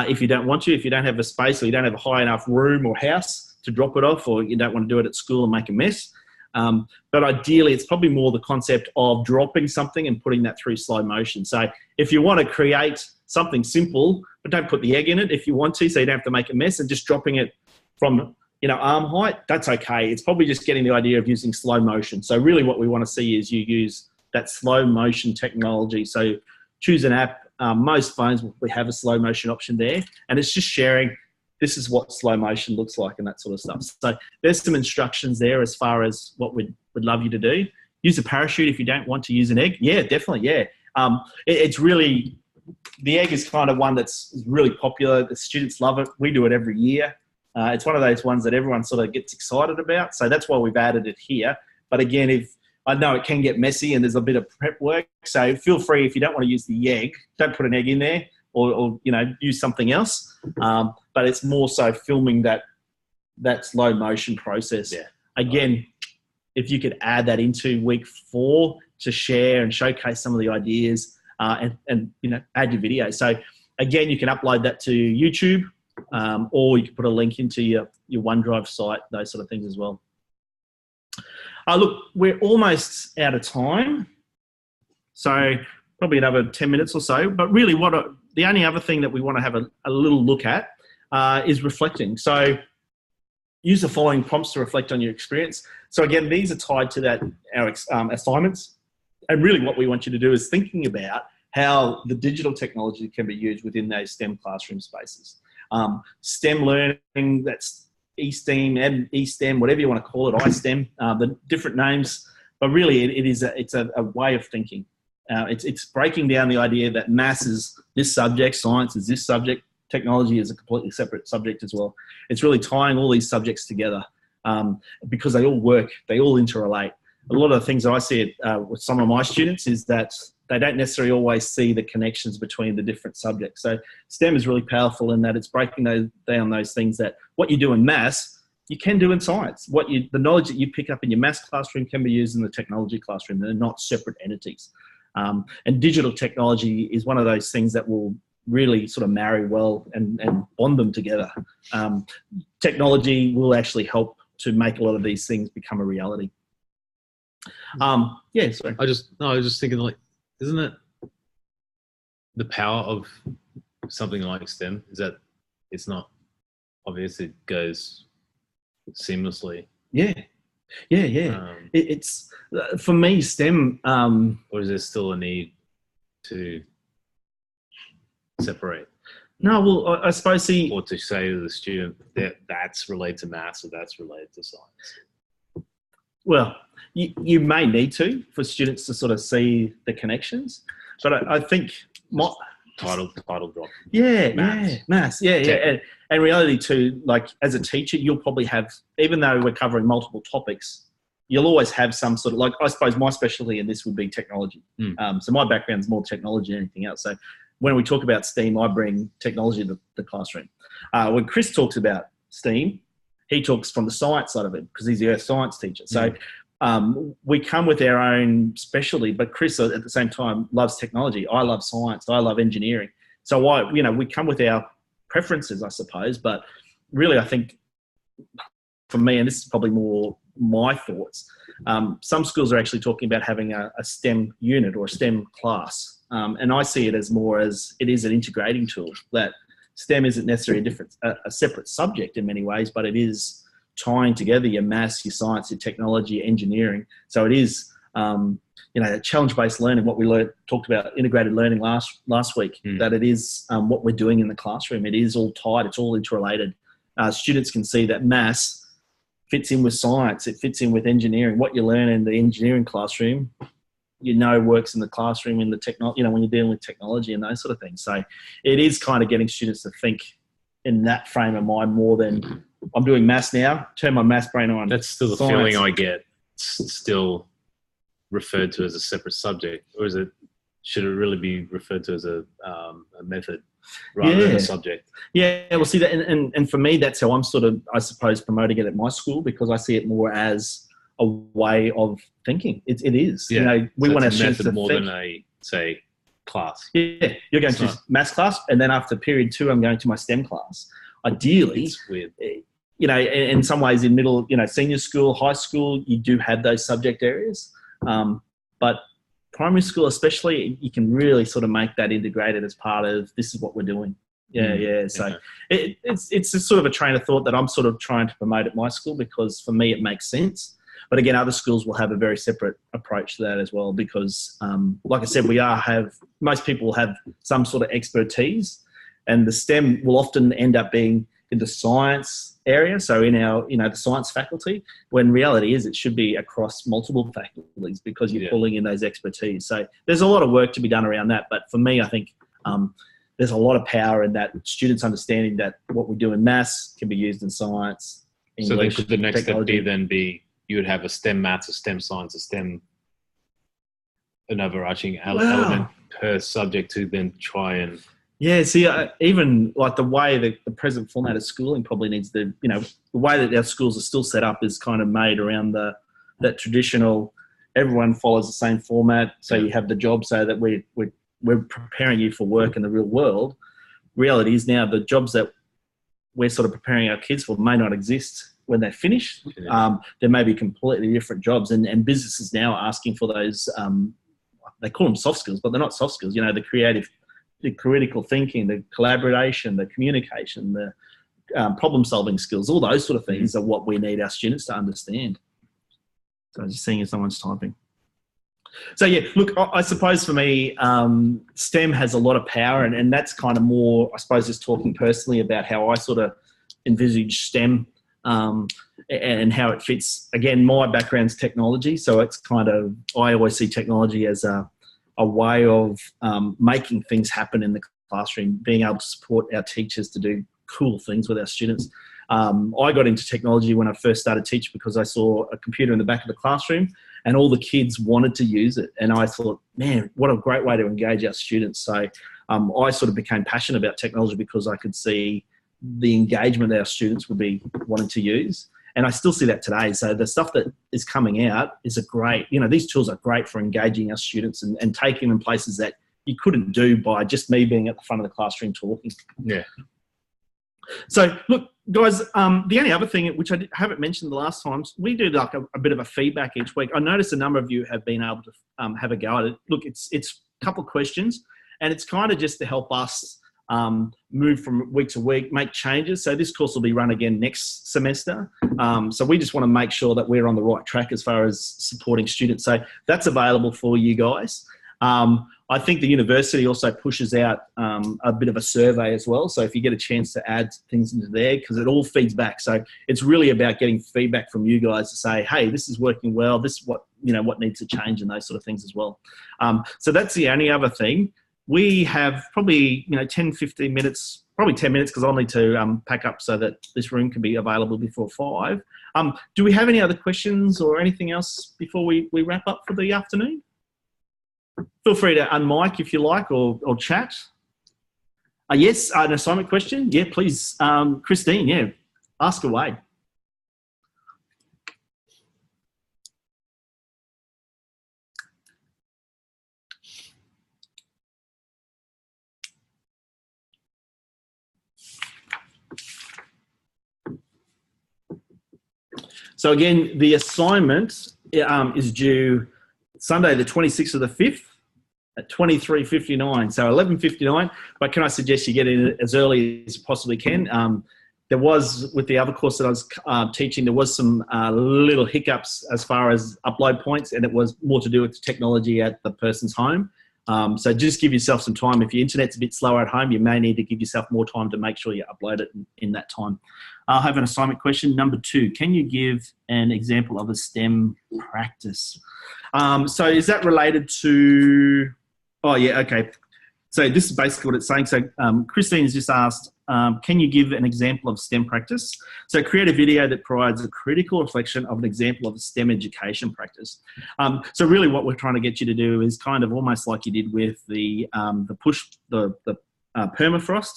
if you don't want to, if you don't have a space or you don't have a high enough room or house to drop it off, or you don't want to do it at school and make a mess. But ideally, it's probably more the concept of dropping something and putting that through slow motion. So if you want to create something simple, but don't put the egg in it if you want to, so you don't have to make a mess, and just dropping it from arm height, that's okay. It's probably just getting the idea of using slow motion. So really what we want to see is you use that slow motion technology. So choose an app. Most phones will have a slow motion option there, and it's just sharing this is what slow motion looks like and that sort of stuff. So there's some instructions there as far as what we'd love you to do. Use a parachute if you don't want to use an egg. Yeah, definitely, yeah. It's really, the egg is kind of one that's really popular. The students love it. We do it every year. It's one of those ones that everyone sort of gets excited about. So that's why we've added it here. But again, if I know it can get messy and there's a bit of prep work, so feel free if you don't want to use the egg, don't put an egg in there, or use something else. But it's more so filming that slow motion process. Yeah. Again, if you could add that into week 4 to share and showcase some of the ideas, and add your video. So again, you can upload that to YouTube, or you can put a link into your OneDrive site, those sort of things as well. Look, we're almost out of time, so probably another 10 minutes or so. But really, the only other thing that we want to have a little look at is reflecting. So use the following prompts to reflect on your experience. So again, these are tied to our assignments. And really what we want you to do is thinking about how the digital technology can be used within those STEM classroom spaces. STEM learning, that's eSTEM, eSTEM, whatever you want to call it, iSTEM, the different names, but really it's a way of thinking. It's breaking down the idea that maths is this subject, science is this subject, technology is a completely separate subject as well. It's really tying all these subjects together because they all work, they all interrelate. A lot of the things that I see with some of my students is that they don't necessarily always see the connections between the different subjects. So STEM is really powerful in that it's breaking down those things that what you do in maths, you can do in science. The knowledge that you pick up in your maths classroom can be used in the technology classroom. They're not separate entities. And digital technology is one of those things that will really sort of marry well and bond them together. Technology will actually help to make a lot of these things become a reality. Yeah, sorry. I was just thinking, like, isn't it the power of something like STEM is that it's not obvious, it goes seamlessly. Yeah. It's for me, STEM. Or is there still a need to separate? No, well, I suppose or to say to the student that that's related to maths or that's related to science. Well, you may need to for students to sort of see the connections, but I think title drop. Maths. And reality too. Like as a teacher, you'll probably have, even though we're covering multiple topics, you'll always have some sort of, like, I suppose my specialty in this would be technology. So my background is more technology than anything else. So when we talk about STEAM, I bring technology to the classroom. When Chris talks about STEAM, he talks from the science side of it because he's the earth science teacher. So we come with our own specialty, but Chris at the same time loves technology. I love science. I love engineering. So we come with our preferences, I suppose. But really, I think for me, and this is probably more my thoughts, some schools are actually talking about having a STEM unit or a STEM class. And I see it as more as it is an integrating tool, that STEM isn't necessarily a separate subject in many ways, but it is tying together your maths, your science, your technology, your engineering. So it is, challenge-based learning, what we talked about integrated learning last week, that it is what we're doing in the classroom. It is all tied, it's all interrelated. Students can see that maths fits in with science, it fits in with engineering. What you learn in the engineering classroom, works in the classroom in the technology, when you're dealing with technology and those sort of things. So it is kind of getting students to think in that frame of mind more than I'm doing maths now, turn my maths brain on. That's still the feeling I get. It's still referred to as a separate subject, or should it really be referred to as a method rather than a subject? Yeah, well, see that, and for me, that's how I'm sort of, I suppose, promoting it at my school, because I see it more as a way of thinking. It is. Yeah. We want our students to think more than say class. Yeah, you're going to maths class, and then after period 2, I'm going to my STEM class. Ideally, it's weird. In some ways in middle, senior school, high school, you do have those subject areas. But primary school especially, you can really sort of make that integrated as part of, this is what we're doing. So it's a sort of a train of thought that I'm sort of trying to promote at my school, because for me it makes sense. But again, other schools will have a very separate approach to that as well, because like I said, most people have some sort of expertise, and the STEM will often end up being in the science area, so in our, the science faculty, when reality is it should be across multiple faculties, because you're pulling in those expertise. So there's a lot of work to be done around that. But for me, I think there's a lot of power in that students understanding that what we do in maths can be used in science, English, so then could the next technology. step be you would have a STEM maths, a STEM science, a STEM, an overarching element per subject to then try and... Yeah, see, even like the way that the present format of schooling probably needs to, the way that our schools are still set up is kind of made around that traditional, everyone follows the same format. So you have the job so that we're preparing you for work in the real world. Reality is now the jobs that we're sort of preparing our kids for may not exist when they finish. There may be completely different jobs, and businesses now are asking for those, they call them soft skills, but they're not soft skills, the creative, the critical thinking, the collaboration, the communication, the problem-solving skills, all those sort of things are what we need our students to understand. So I'm just seeing if someone's typing. So yeah, look, I suppose for me, STEM has a lot of power, and that's kind of more, I suppose, just talking personally about how I sort of envisage STEM and how it fits. Again, my background's technology, so it's kind of, I always see technology as a way of making things happen in the classroom, being able to support our teachers to do cool things with our students. I got into technology when I first started teaching because I saw a computer in the back of the classroom and all the kids wanted to use it. And I thought, man, what a great way to engage our students. So I sort of became passionate about technology because I could see the engagement that our students would be wanting to use. And I still see that today. So the stuff that is coming out is a great, these tools are great for engaging our students and taking them places that you couldn't do by just me being at the front of the classroom talking. Yeah. So look, guys, the only other thing which I haven't mentioned the last times, we do like a bit of a feedback each week. I noticed a number of you have been able to have a go at it. Look, it's a couple of questions, and it's kind of just to help us move from week to week, make changes. So this course will be run again next semester. So we just want to make sure that we're on the right track as far as supporting students. So that's available for you guys. I think the university also pushes out a bit of a survey as well. So if you get a chance to add things into there, because it all feeds back. So it's really about getting feedback from you guys to say, hey, this is working well. This is what needs to change and those sort of things as well. So that's the only other thing. We have probably 10, 15 minutes, probably 10 minutes because I'll need to pack up so that this room can be available before 5. Do we have any other questions or anything else before we wrap up for the afternoon? Feel free to unmic if you like or chat. Yes, an assignment question. Yeah, please. Christine, yeah, ask away. So again, the assignment is due Sunday, the 26th of the 5th at 23:59. So 11:59. But can I suggest you get in as early as you possibly can? There was, with the other course that I was teaching, there was some little hiccups as far as upload points, and it was more to do with the technology at the person's home. So just give yourself some time. If your internet's a bit slower at home, you may need to give yourself more time to make sure you upload it in that time. I'll have an assignment question. Number 2, can you give an example of a STEM practice? So is that related to, oh yeah, okay. So this is basically what it's saying. So Christine has just asked, can you give an example of STEM practice? So create a video that provides a critical reflection of an example of a STEM education practice. So really what we're trying to get you to do is kind of almost like you did with the permafrost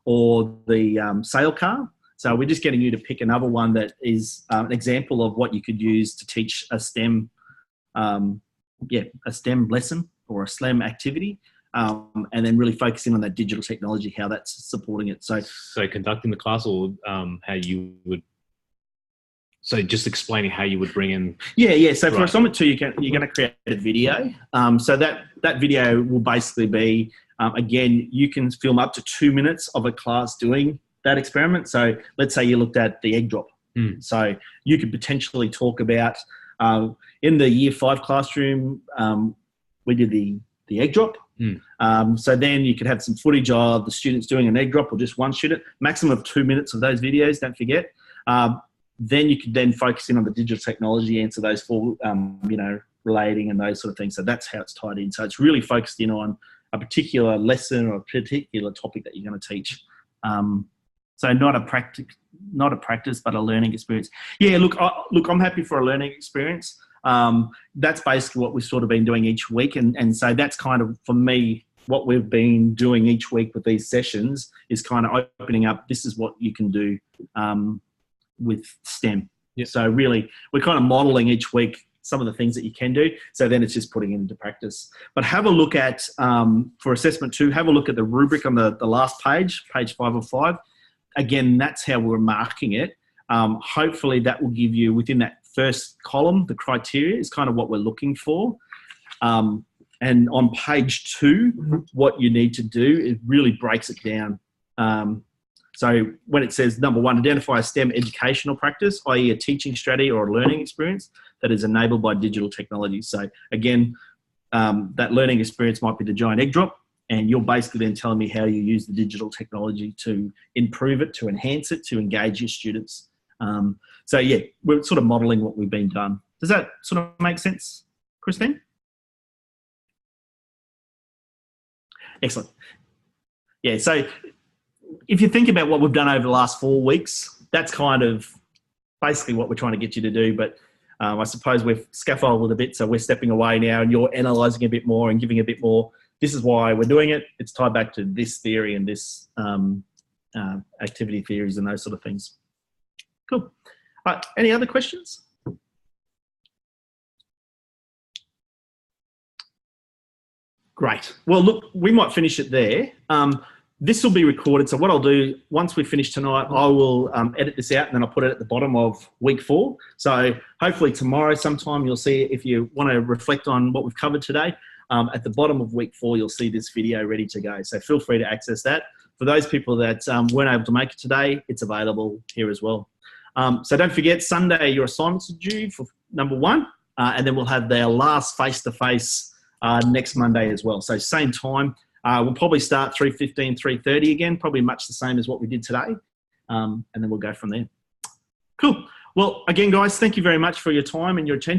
or the sail car. So we're just getting you to pick another one that is an example of what you could use to teach a STEM, a STEM lesson or a STEM activity. And then really focusing on that digital technology, how that's supporting it. So conducting the class, or how you would, so just explaining how you would bring in. Yeah. So for assignment 2, you're going to create a video. So that video will basically be, again, you can film up to 2 minutes of a class doing that experiment. So let's say you looked at the egg drop. So you could potentially talk about, in the year 5 classroom, we did the egg drop. So then you could have some footage of the students doing an egg drop or just one student, maximum of 2 minutes of those videos, don't forget. Then you could then focus in on the digital technology, answer those 4, relating and those sort of things. So that's how it's tied in. So it's really focused in on a particular lesson or a particular topic that you're going to teach. So not a practice, but a learning experience. Yeah, look, I'm happy for a learning experience. That's basically what we've sort of been doing each week. And so that's kind of, for me, what we've been doing each week with these sessions is kind of opening up, this is what you can do with STEM. Yep. So really, we're kind of modeling each week some of the things that you can do. So then it's just putting it into practice. But have a look at, for assessment 2, have a look at the rubric on the last page 5 of 5. Again, that's how we're marking it. Hopefully that will give you, within that first column, the criteria is kind of what we're looking for. And on page 2, what you need to do, it really breaks it down. So when it says, number 1, identify a STEM educational practice, i.e. a teaching strategy or a learning experience that is enabled by digital technology. So again, that learning experience might be the giant egg drop, and you're basically then telling me how you use the digital technology to improve it, to enhance it, to engage your students. So yeah, we're sort of modelling what we've been done. Does that sort of make sense, Christine? Excellent. Yeah, so if you think about what we've done over the last 4 weeks, that's kind of basically what we're trying to get you to do. But I suppose we've scaffolded a bit, so we're stepping away now and you're analysing a bit more and giving a bit more. This is why we're doing it. It's tied back to this theory and this activity theories and those sort of things. Cool. Any other questions? Great. Well, look, we might finish it there. This will be recorded. So what I'll do, once we finish tonight, I will edit this out and then I'll put it at the bottom of week 4. So hopefully tomorrow sometime you'll see, if you want to reflect on what we've covered today, at the bottom of week 4, you'll see this video ready to go. So feel free to access that. For those people that weren't able to make it today, it's available here as well. So don't forget, Sunday your assignments are due for number 1, and then we'll have their last face-to-face next Monday as well. So same time. We'll probably start 3:15, 3:30 again, probably much the same as what we did today. And then we'll go from there. Cool. Well, again, guys, thank you very much for your time and your attention.